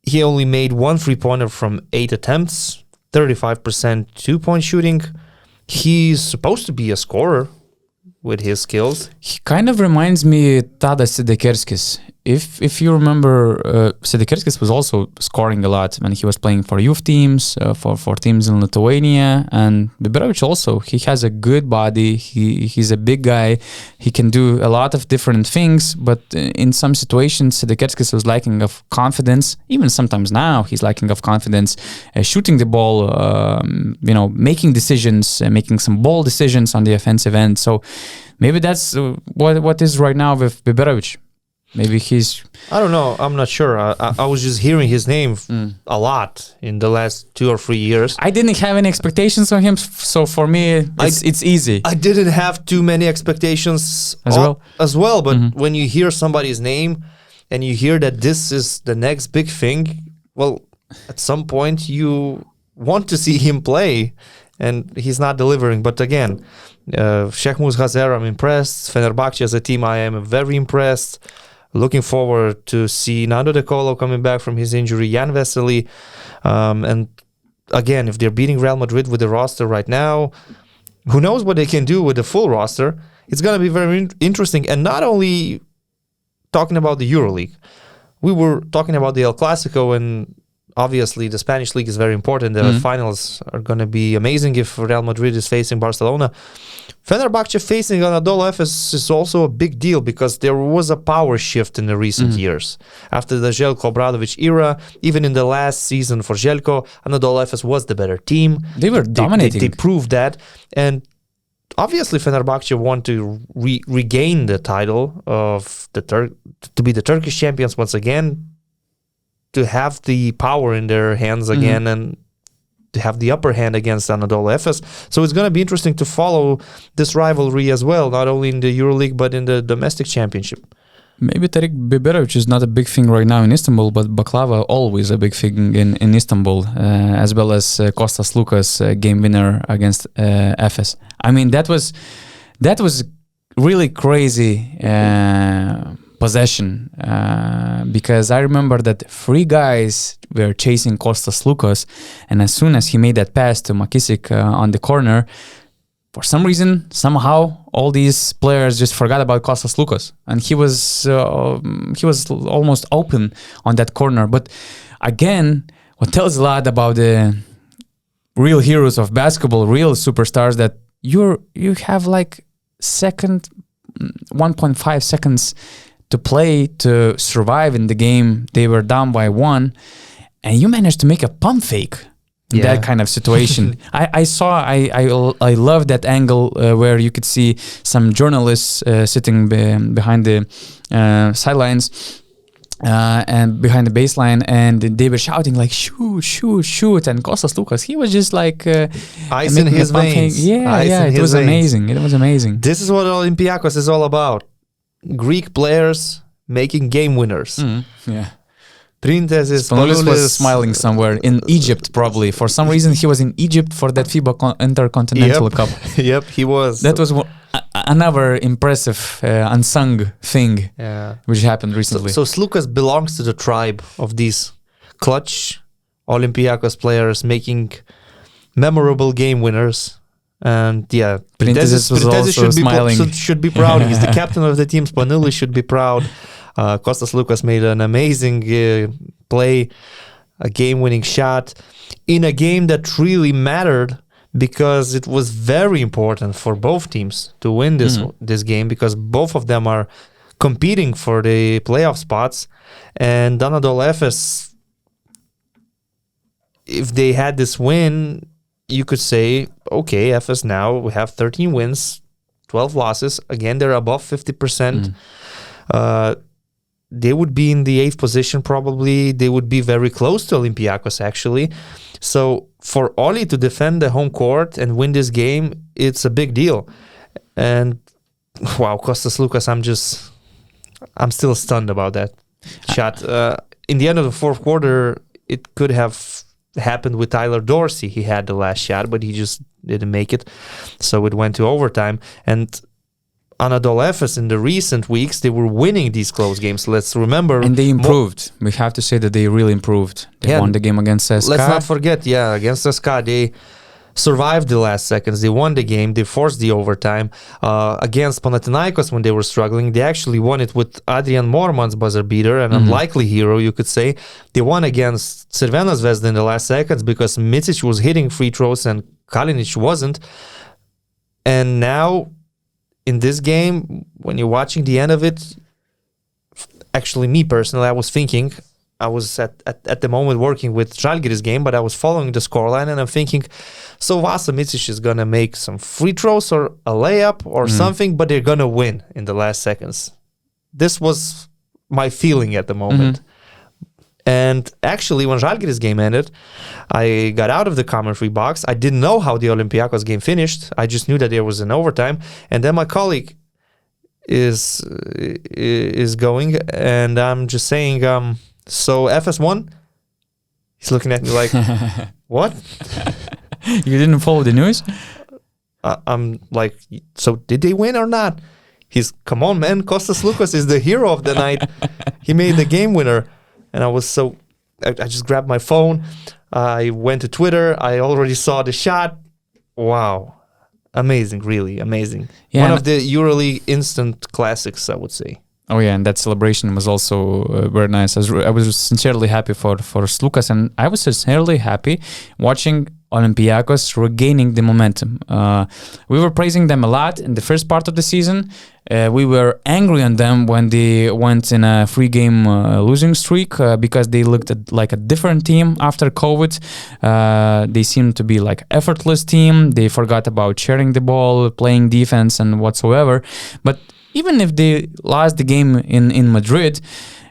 He only made 1 3-pointer from 8 attempts, 35% 2-point shooting. He's supposed to be a scorer with his skills. He kind of reminds me Tadas Sidekerskis. If you remember, Sidekerskis was also scoring a lot when he was playing for youth teams, for teams in Lithuania, and Biberovic also. He has a good body. He's a big guy. He can do a lot of different things, but in some situations, Sidekerskis was lacking of confidence. Even sometimes now, he's lacking of confidence, shooting the ball, making decisions, making some bold decisions on the offensive end. So maybe that's what is right now with Biberovic. Maybe he's... I don't know. I'm not sure. I was just hearing his name a lot in the last 2 or 3 years. I didn't have any expectations on him, so for me, it's easy. I didn't have too many expectations as well. But when you hear somebody's name and you hear that this is the next big thing, well, at some point you want to see him play, and he's not delivering. But again, Şehmuz Ghazer, I'm impressed. Fenerbahce as a team, I am very impressed. Looking forward to see Nando De Colo coming back from his injury, Jan Vesely. And again, if they're beating Real Madrid with the roster right now, who knows what they can do with the full roster. It's going to be very interesting. And not only talking about the EuroLeague, we were talking about the El Clasico, and obviously the Spanish league is very important. The finals are going to be amazing if Real Madrid is facing Barcelona. Fenerbahce facing Anadolu Efes is also a big deal because there was a power shift in the recent years. After the Željko Obradović era, even in the last season for Željko, Anadolu Efes was the better team. They were dominating. They proved that. And obviously Fenerbahce want to regain the title of to be the Turkish champions once again, to have the power in their hands again. And have the upper hand against Anadolu Efes. So it's going to be interesting to follow this rivalry as well, not only in the EuroLeague but in the domestic championship. Maybe Tarik Biberovic is not a big thing right now in Istanbul, but baklava always a big thing in Istanbul, as well as Kostas Sloukas game winner against Efes. I mean, that was really crazy possession, because I remember that 3 guys were chasing Kostas Sloukas, and as soon as he made that pass to McKissick on the corner, for some reason, somehow, all these players just forgot about Kostas Sloukas, and he was almost open on that corner. But again, what tells a lot about the real heroes of basketball, real superstars, that you have like 1.5 seconds to play to survive in the game. They were down by 1, and you managed to make a pump fake. That kind of situation. I love that angle where you could see some journalists sitting behind the sidelines and behind the baseline, and they were shouting like shoot, and Kostas Sloukas, he was just like ice in his veins. It was amazing. It was amazing. This is what Olympiacos is all about. Greek players making game winners. Spanoulis was smiling somewhere in Egypt, probably. For some reason, he was in Egypt for that FIBA Intercontinental Cup. Yep, he was. That was another impressive unsung thing which happened recently. So Sloukas belongs to the tribe of these clutch Olympiacos players making memorable game winners. And Printezis was also smiling. Should be proud. He's the captain of the team. Spanoulis should be proud. Kostas Sloukas made an amazing play, a game-winning shot in a game that really mattered, because it was very important for both teams to win this game, because both of them are competing for the playoff spots. And Anadolu Efes, if they had this win, you could say, okay, Efes now we have 13 wins, 12 losses. Again, they're above 50%. They would be in the 8th position probably. They would be very close to Olympiacos, actually. So for Oli to defend the home court and win this game, it's a big deal. And wow, Kostas Sloukas, I'm still stunned about that shot. In the end of the 4th quarter, it could have happened with Tyler Dorsey. He had the last shot, but he just didn't make it. So it went to overtime. And Anadolu Efes in the recent weeks, they were winning these close games. Let's remember. And they improved. We have to say that they really improved. They won the game against SK. Let's not forget, against SK, they survived the last seconds. They won the game. They forced the overtime. Against Panathinaikos, when they were struggling, they actually won it with Adrian Morman's buzzer beater, an unlikely hero, you could say. They won against Crvena Zvezda in the last seconds because Micic was hitting free throws and Kalinic wasn't. And now, in this game, when you're watching the end of it, actually me personally, I was thinking, I was at the moment working with Žalgiris game, but I was following the scoreline and I'm thinking, so Vasa Micic is going to make some free throws or a layup or something, but they're going to win in the last seconds. This was my feeling at the moment. And actually, when Žalgiris game ended, I got out of the commentary box. I didn't know how the Olympiacos game finished. I just knew that there was an overtime. And then my colleague is going, and I'm just saying, so Efes won? He's looking at me like, what? You didn't follow the news? I'm like, so did they win or not? He's, come on, man. Kostas Sloukas is the hero of the night. He made the game winner. And I was I just grabbed my phone. I went to Twitter. I already saw the shot. Wow. Amazing, really amazing. Yeah, one of the EuroLeague instant classics, I would say. Oh yeah, and that celebration was also very nice. I was sincerely happy for Sloukas, and I was sincerely happy watching Olympiacos regaining the momentum. We were praising them a lot in the first part of the season. We were angry on them when they went in a 3-game losing streak because they looked like a different team after COVID. They seemed to be like effortless team. They forgot about sharing the ball, playing defense and whatsoever. But even if they lost the game in Madrid,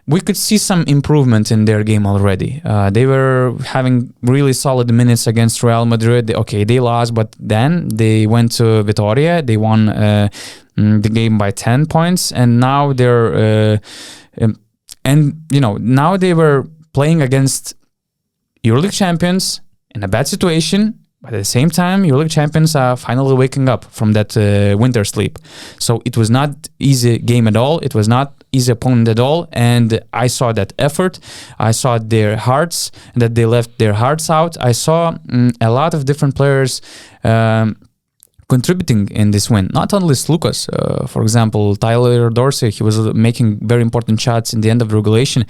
we could see some improvement in their game already. They were having really solid minutes against Real Madrid. They lost, but then they went to Vitoria. They won the game by 10 points, and now they're now they were playing against EuroLeague champions in a bad situation. But at the same time, EuroLeague champions are finally waking up from that winter sleep. So it was not easy game at all. It was not easy opponent at all. And I saw that effort. I saw their hearts, that they left their hearts out. I saw a lot of different players contributing in this win. Not only Sloukas, for example, Tyler Dorsey, he was making very important shots in the end of regulation.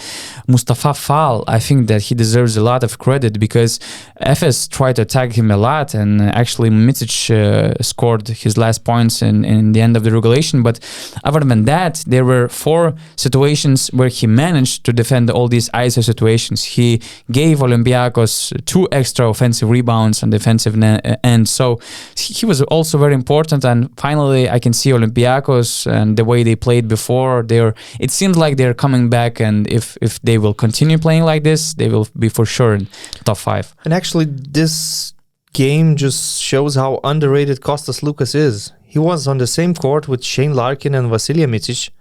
Mustafa Fall, I think that he deserves a lot of credit because Efes tried to attack him a lot, and actually Micic scored his last points in the end of the regulation. But other than that, there were 4 situations where he managed to defend all these ISO situations. He gave Olympiacos 2 extra offensive rebounds on the defensive end. So he was also very important. And finally, I can see Olympiacos and the way they played before. It seems like they're coming back, and if they will continue playing like this, they will be for sure in top 5. And actually, this game just shows how underrated Kostas Sloukas is. He was on the same court with Shane Larkin and Vasilija Micic.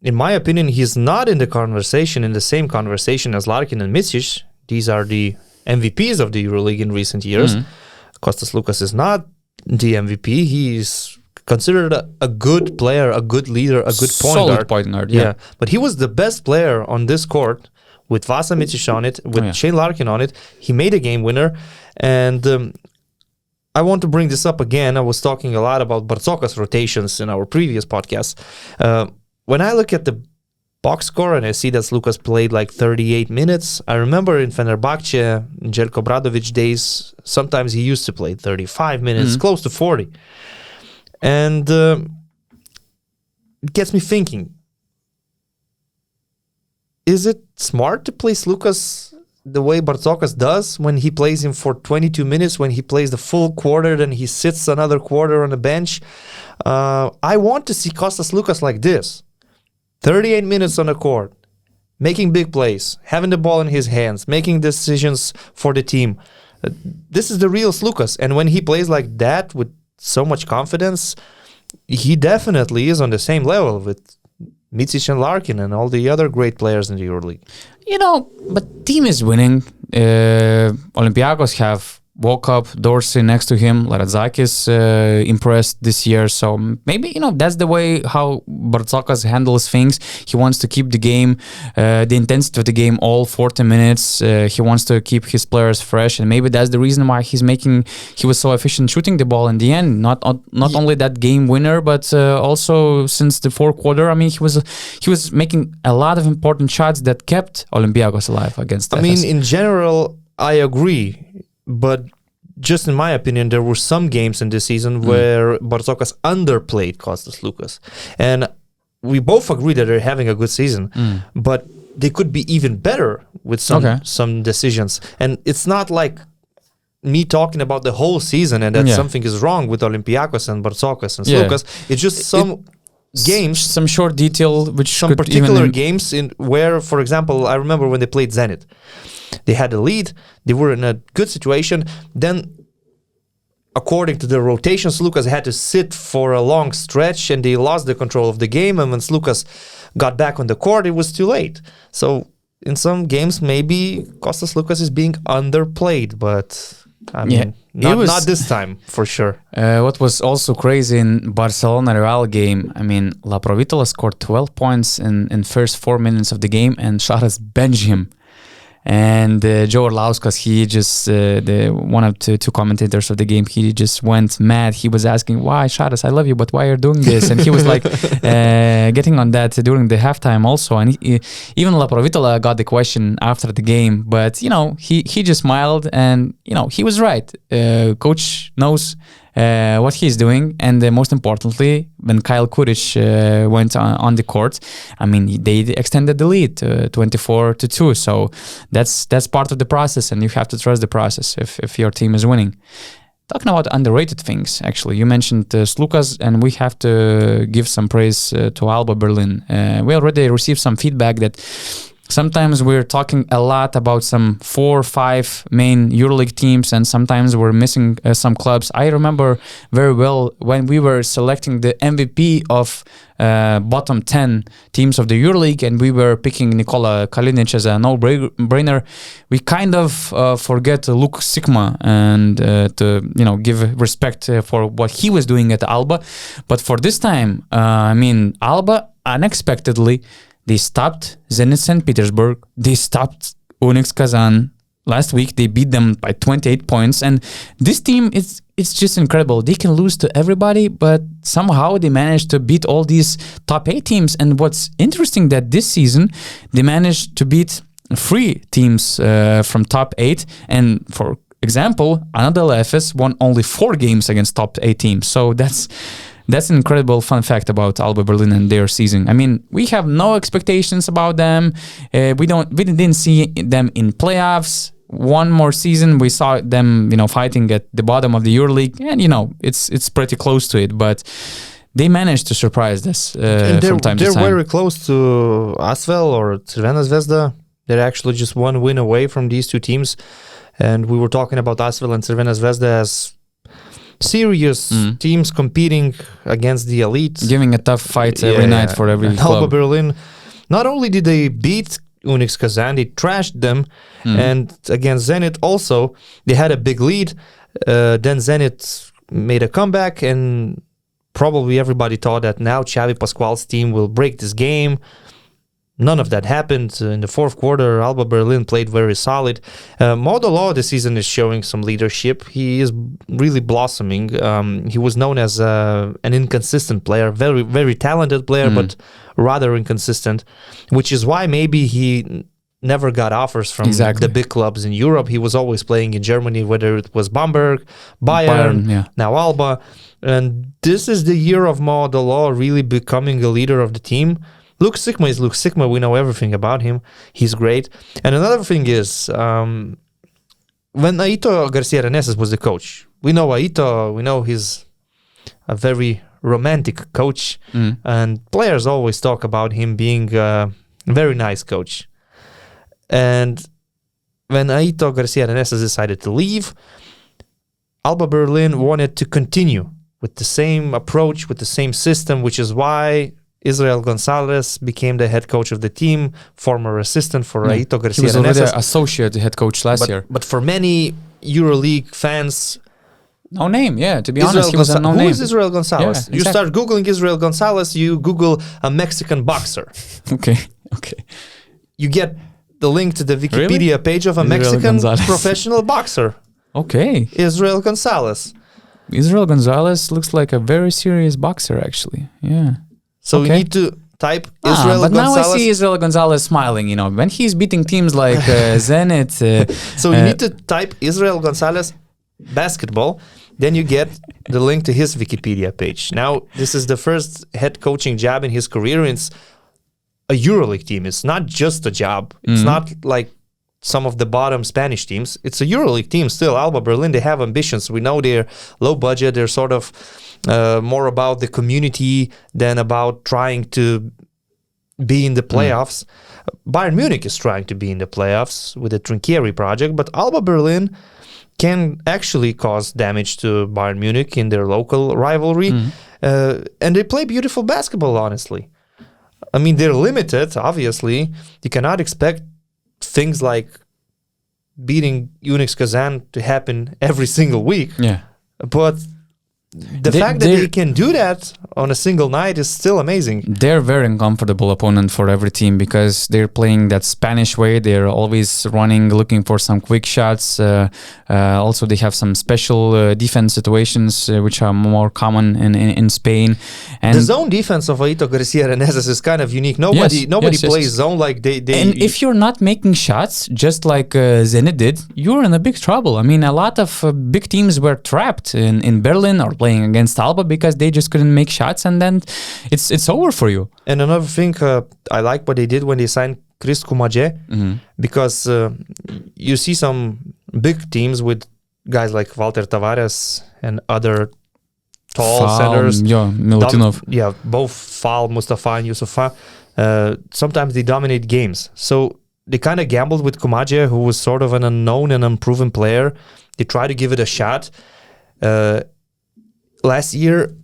In my opinion, he's not in the same conversation as Larkin and Micic. These are the MVPs of the EuroLeague in recent years. Kostas Sloukas is not the MVP. He's considered a good player, a good leader, a good solid point guard. Yeah. But he was the best player on this court with Vasa Micic on it, with Shane Larkin on it. He made a game winner. And I want to bring this up again. I was talking a lot about Barcokas rotations in our previous podcast. When I look at the box score and I see that Sloukas played like 38 minutes, I remember in Fenerbahce, in Jelko Bradovic days, sometimes he used to play 35 minutes, close to 40. And it gets me thinking, is it smart to play Sloukas the way Barcokas does when he plays him for 22 minutes, when he plays the full quarter, then he sits another quarter on the bench? I want to see Kostas Sloukas like this. 38 minutes on the court, making big plays, having the ball in his hands, making decisions for the team. This is the real Sloukas. And when he plays like that with so much confidence, he definitely is on the same level with Micic and Larkin and all the other great players in the EuroLeague. But team is winning. Olympiacos have woke up, Dorsey next to him, Laradzakis impressed this year, so maybe that's the way how Barcokas handles things. He wants to keep the game, the intensity of the game all 40 minutes. He wants to keep his players fresh, and maybe that's the reason why he was so efficient shooting the ball in the end. Not only that game winner, but also since the fourth quarter. I mean, he was making a lot of important shots that kept Olympiacos alive against Efes. I mean, in general, I agree. But just in my opinion, there were some games in this season where Barcokas underplayed Kostas Sloukas. And we both agree that they're having a good season, but they could be even better with some decisions. And it's not like me talking about the whole season and that something is wrong with Olympiacos and Barcokas and Sloukas. It's just some games, some short detail, which some particular games in where, for example, I remember when they played Zenit. They had a lead, they were in a good situation, then according to the rotation, Sloukas had to sit for a long stretch and they lost the control of the game, and when Sloukas got back on the court, it was too late. So in some games, maybe Kostas Sloukas is being underplayed, but I mean, not this time, for sure. What was also crazy in Barcelona-Real game, I mean, Laprovittola scored 12 points in first 4 minutes of the game, and Šaras benched him. And Joe Orlauskas, he just, one of the two commentators of the game, he just went mad. He was asking, why, Šaras, I love you, but why are you doing this? And he was like getting on that during the halftime also. And even Laprovittola got the question after the game, but, he just smiled and, he was right. Coach knows what he's doing, and most importantly, when Kyle Kuric went on the court, I mean, they extended the lead 24-2. So that's part of the process, and you have to trust the process if your team is winning. talking about underrated things, actually, you mentioned Sloukas, and we have to give some praise to Alba Berlin. We already received some feedback that sometimes we're talking a lot about some 4 or 5 main EuroLeague teams, and sometimes we're missing some clubs. I remember very well when we were selecting the MVP of bottom 10 teams of the EuroLeague, and we were picking Nikola Kalinic as a no-brainer. We kind of forget Luke Sigma and to give respect for what he was doing at Alba. But for this time, Alba unexpectedly, they stopped Zenit St. Petersburg. They stopped Onyx Kazan. Last week, they beat them by 28 points. And this team, it's just incredible. They can lose to everybody, but somehow they managed to beat all these top 8 teams. And what's interesting that this season, they managed to beat 3 teams from top 8. And for example, Anadolu Efes won only 4 games against top 8 teams. So that's an incredible fun fact about Alba Berlin and their season. We have no expectations about them. We didn't see them in playoffs. One more season, we saw them, fighting at the bottom of the EuroLeague, and it's pretty close to it. But they managed to surprise us from time to time. They're very close to Asvel or Crvena Zvezda. They're actually just one win away from these 2 teams. And we were talking about Asvel and Crvena Zvezda as serious teams competing against the elite, giving a tough fight every night for every club. Alba Berlin, not only did they beat Onyx Kazan, they trashed them, and against Zenit also, they had a big lead. Then Zenit made a comeback, and probably everybody thought that now Xavi Pascual's team will break this game. None of that happened. In the 4th quarter, Alba Berlin played very solid. Modolo this season is showing some leadership. He is really blossoming. He was known as an inconsistent player, very, very talented player, but rather inconsistent, which is why maybe he never got offers from the big clubs in Europe. He was always playing in Germany, whether it was Bamberg, Bayern, now Alba. And this is the year of Modolo really becoming a leader of the team. Luke Sigma is Luke Sigma. We know everything about him. He's great. And another thing is, when Aito Garcia Reneses was the coach, we know Aito, we know he's a very romantic coach, and players always talk about him being a very nice coach. And when Aito Garcia Reneses decided to leave, Alba Berlin wanted to continue with the same approach, with the same system, which is why Israel Gonzalez became the head coach of the team, former assistant for Aito Garcia Reneses. He was already associate head coach last year. But for many EuroLeague fans, no name, to be honest, he was a no name. Who is Israel Gonzalez? You start Googling Israel Gonzalez, you Google a Mexican boxer. Okay. You get the link to the Wikipedia page of a Mexican professional boxer. Okay. Israel Gonzalez. Israel Gonzalez looks like a very serious boxer, actually. Yeah. So you need to type Israel but Gonzalez. Now I see Israel Gonzalez smiling, when he's beating teams like Zenit. So you need to type Israel Gonzalez basketball, then you get the link to his Wikipedia page. Now, this is the first head coaching job in his career. It's a EuroLeague team. It's not just a job. It's not like some of the bottom Spanish teams. It's a EuroLeague team still. Alba Berlin, they have ambitions. We know they're low budget. They're sort of more about the community than about trying to be in the playoffs. Bayern Munich is trying to be in the playoffs with the Trinchieri project, but Alba Berlin can actually cause damage to Bayern Munich in their local rivalry. And they play beautiful basketball, honestly. They're limited, obviously. You cannot expect things like beating Onyx Kazan to happen every single week. But the fact that they can do that on a single night is still amazing. They're a very uncomfortable opponent for every team because they're playing that Spanish way. They're always running, looking for some quick shots. Also, they have some special defense situations which are more common in Spain. And the zone defense of Aito Garcia Reneses is kind of unique. Nobody plays zone like they. And if you're not making shots, just like Zenit did, you're in a big trouble. A lot of big teams were trapped in Berlin or playing against Alba because they just couldn't make shots, and then it's over for you. And another thing, I like what they did when they signed Chris Kumaje, because you see some big teams with guys like Walter Tavares and other tall centers. Yeah, Milutinov. Both Fall, Mustafa, and Yusufa. Sometimes they dominate games. So they kind of gambled with Kumadje, who was sort of an unknown and unproven player. They tried to give it a shot. Last year,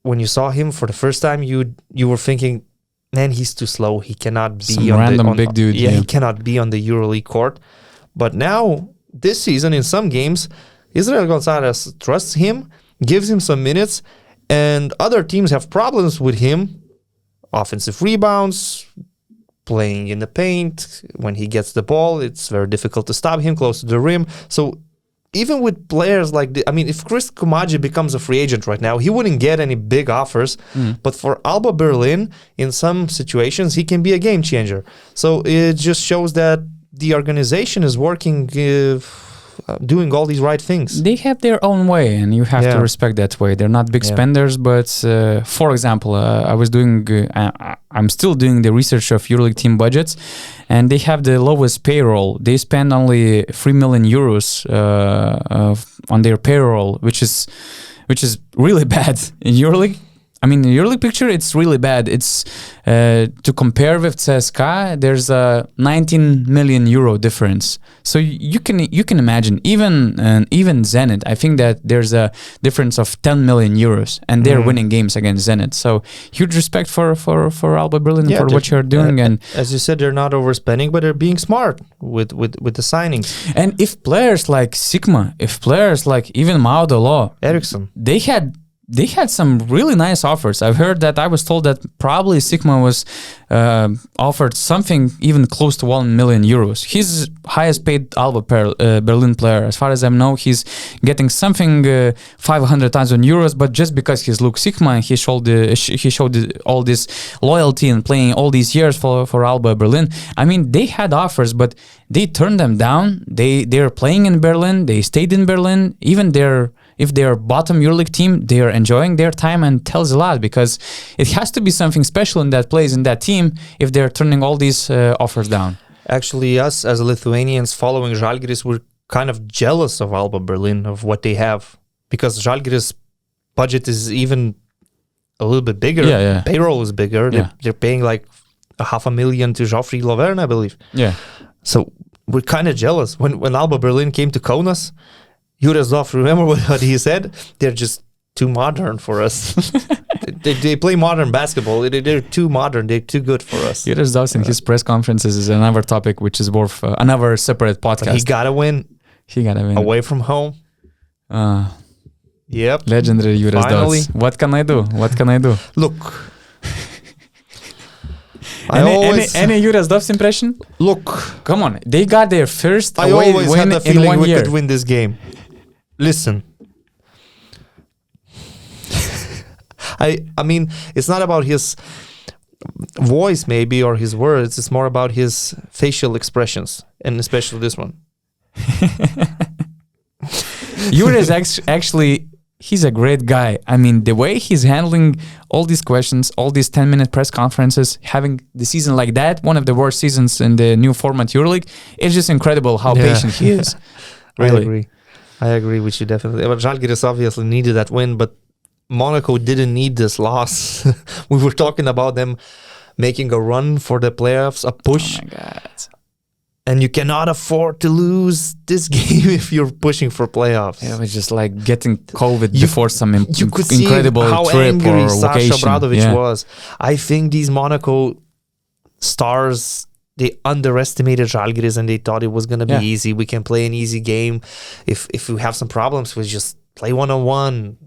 when you saw him for the first time, you were thinking, man, he's too slow. He cannot be Some random big dude. He cannot be on the EuroLeague court. But now, this season, in some games, Israel Gonzalez trusts him, gives him some minutes, and other teams have problems with him. Offensive rebounds, playing in the paint. When he gets the ball, it's very difficult to stop him close to the rim. So even with players like if Chris Kumadje becomes a free agent right now, he wouldn't get any big offers. But for Alba Berlin, in some situations, he can be a game changer. So it just shows that the organization is working, doing all these right things. They have their own way, and you have to respect that way. They're not big spenders, but for example, I'm still doing the research of EuroLeague team budgets, and they have the lowest payroll. They spend only 3 million euros on their payroll, which is really bad in EuroLeague. I mean, in EuroLeague picture, it's really bad. It's to compare with CSKA, there's a 19 million euro difference. So you can imagine, even Zenit, I think that there's a difference of 10 million euros, and they're winning games against Zenit. So huge respect for Alba Berlin for what you're doing. And as you said, they're not overspending, but they're being smart with the signings. And if players like Sigma, if players like even Maudolo, Exum, they had some really nice offers. I've heard that I was told that probably Sigma was offered something even close to 1 million euros. He's highest paid Alba Berlin player. As far as I know, he's getting something 500,000 euros, but just because he's Luke Sigma and he showed all this loyalty and playing all these years for Alba Berlin. I mean, they had offers, but they turned them down. They're playing in Berlin. They stayed in Berlin. Even if they're bottom EuroLeague team, they are enjoying their time, and tells a lot, because it has to be something special in that place, in that team, if they're turning all these offers down. Actually, us as Lithuanians following Žalgiris, we're kind of jealous of Alba Berlin, of what they have, because Žalgiris' budget is even a little bit bigger. Payroll is bigger. They're paying like 500,000 to Geoffrey Laverne, I believe. So we're kind of jealous. When Alba Berlin came to Kaunas, Yurazov, remember what he said? They're just too modern for us. they play modern basketball. They're too modern. They're too good for us. Yurazov in his press conferences is another topic, which is worth another separate podcast. But he gotta win. Away from home. Yep. Legendary Yurazov. What can I do? Look. Any Yurazov's impression? Look. Come on. They got their first I away always win had the in feeling 1 we year. could win this game. Listen. I mean, it's not about his voice maybe or his words. It's more about his facial expressions, and especially this one. Yuras actually, he's a great guy. I mean, the way he's handling all these questions, all these 10-minute press conferences, having the season like that, one of the worst seasons in the new format EuroLeague, it's just incredible how patient he is. Really. I agree with you, definitely. But Žalgiris obviously needed that win, but Monaco didn't need this loss. We were talking about them making a run for the playoffs, a push. Oh my God. And you cannot afford to lose this game if you're pushing for playoffs. It was just like getting COVID before some you could incredible see how trip angry or Sasha vacation. Obradović was. I think these Monaco stars, they underestimated Žalgiris and they thought it was going to be easy. We can play an easy game. If we have some problems, we just play one-on-one.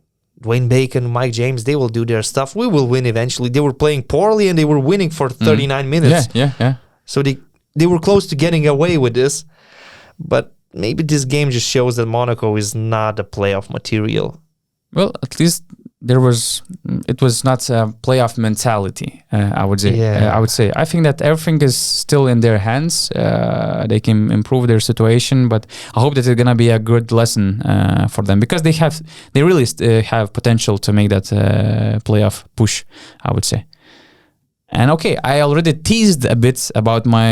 Dwayne Bacon, Mike James, they will do their stuff. We will win eventually. They were playing poorly and they were winning for 39 minutes. Yeah. So they were close to getting away with this. But maybe this game just shows that Monaco is not a playoff material. Well, at least it was not a playoff mentality, I would say. I think that everything is still in their hands. They can improve their situation, but I hope that it's gonna be a good lesson for them, because they really have potential to make that playoff push, I would say. And okay, I already teased a bit about my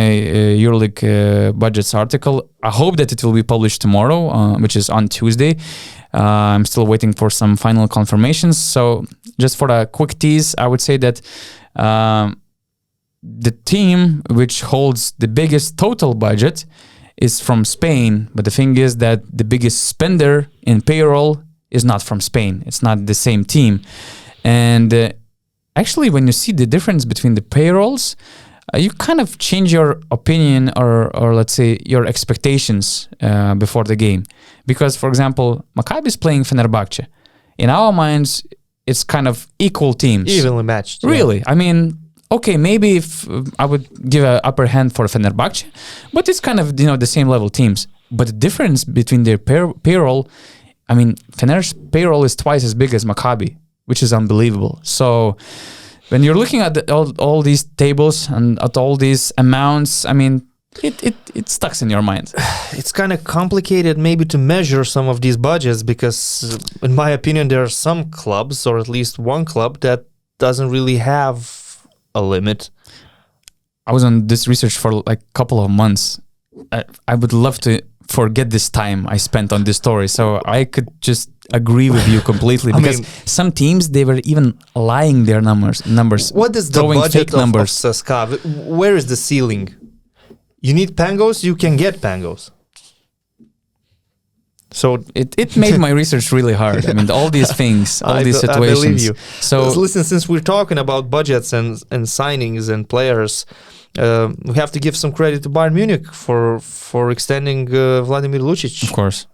EuroLeague budgets article. I hope that it will be published tomorrow, which is on Tuesday. I'm still waiting for some final confirmations. So just for a quick tease, I would say that the team which holds the biggest total budget is from Spain. But the thing is that the biggest spender in payroll is not from Spain. It's not the same team. And actually, when you see the difference between the payrolls, you kind of change your opinion or let's say your expectations before the game. Because, for example, Maccabi is playing Fenerbahce. In our minds, it's kind of equal teams. Evenly matched. Really. I mean, okay, maybe if I would give an upper hand for Fenerbahce, but it's kind of, the same level teams. But the difference between their payroll, I mean, Fener's payroll is twice as big as Maccabi, which is unbelievable. So when you're looking at all these tables and at all these amounts, I mean, it stucks in your mind. It's kind of complicated maybe to measure some of these budgets because, in my opinion, there are some clubs, or at least one club, that doesn't really have a limit. I was on this research for like a couple of months. I would love to forget this time I spent on this story, so I could just agree with you completely because some teams, they were even lying their numbers. What is the budget of CSKA? Where is the ceiling? You need Pangos, you can get Pangos. So it made my research really hard. I mean, all these things, all these situations. I believe you. So listen, since we're talking about budgets and signings and players, we have to give some credit to Bayern Munich for extending Vladimir Lucic. Of course.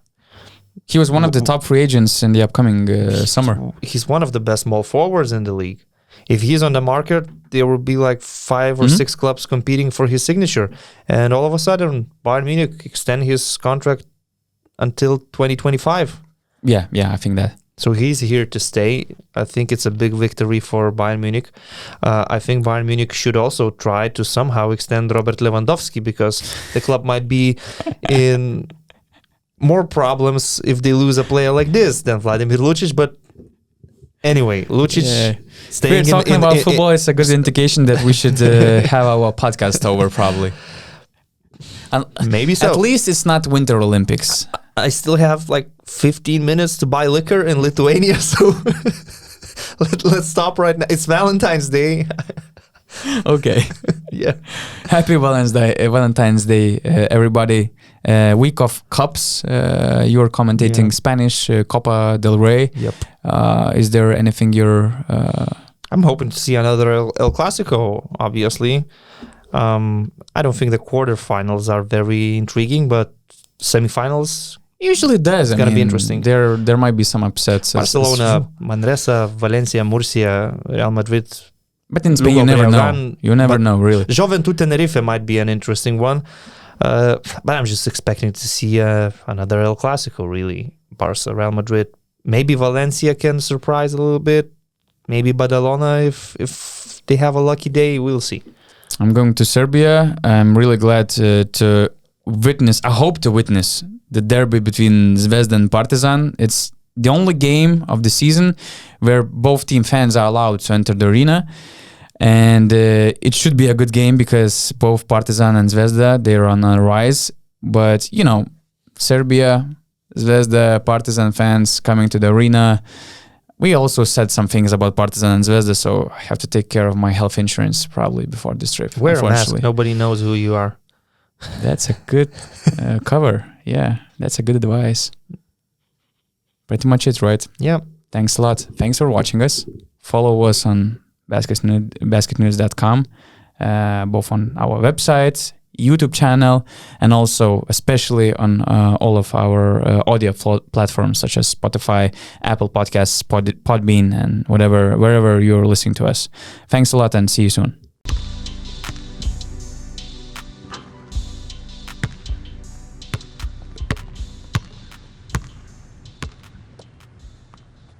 He was one of the top free agents in the upcoming summer. He's one of the best small forwards in the league. If he's on the market, there will be like 5 or 6 clubs competing for his signature. And all of a sudden, Bayern Munich extend his contract until 2025. Yeah, I think that. So he's here to stay. I think it's a big victory for Bayern Munich. I think Bayern Munich should also try to somehow extend Robert Lewandowski because the club might be in more problems if they lose a player like this than Vladimir Lucic. But anyway, Lucic staying We're talking about football. It's a good indication that we should have our podcast over probably. Maybe so. At least it's not Winter Olympics. I still have like 15 minutes to buy liquor in Lithuania, so let's stop right now. It's Valentine's Day. Okay. Yeah. Happy Valentine's Day, everybody. Week of Cups. You're commentating Spanish Copa del Rey. Yep. Is there anything you're... I'm hoping to see another El Clasico, obviously. I don't think the quarterfinals are very intriguing, but semifinals... Usually it does. It's going to be interesting. There might be some upsets. Barcelona, Manresa, Valencia, Murcia, Real Madrid. But in Spain, you never know. You never know, really. Juventud Tenerife might be an interesting one. But I'm just expecting to see another El Clasico, really. Barca, Real Madrid. Maybe Valencia can surprise a little bit. Maybe Badalona, if they have a lucky day, we'll see. I'm going to Serbia. I'm really glad to witness, I hope to witness the derby between Zvezda and Partizan. It's the only game of the season where both team fans are allowed to enter the arena. And it should be a good game because both Partizan and Zvezda, they're on a rise. But, Serbia, Zvezda, Partizan fans coming to the arena. We also said some things about Partizan and Zvezda, so I have to take care of my health insurance probably before this trip. Wear a mask. Nobody knows who you are. That's a good cover. Yeah, that's a good advice. Pretty much it, right? Yeah. Thanks a lot. Thanks for watching us. Follow us on BasketNews.com, both on our website, YouTube channel, and also especially on all of our audio platforms such as Spotify, Apple Podcasts, Podbean, and wherever you're listening to us. Thanks a lot and see you soon.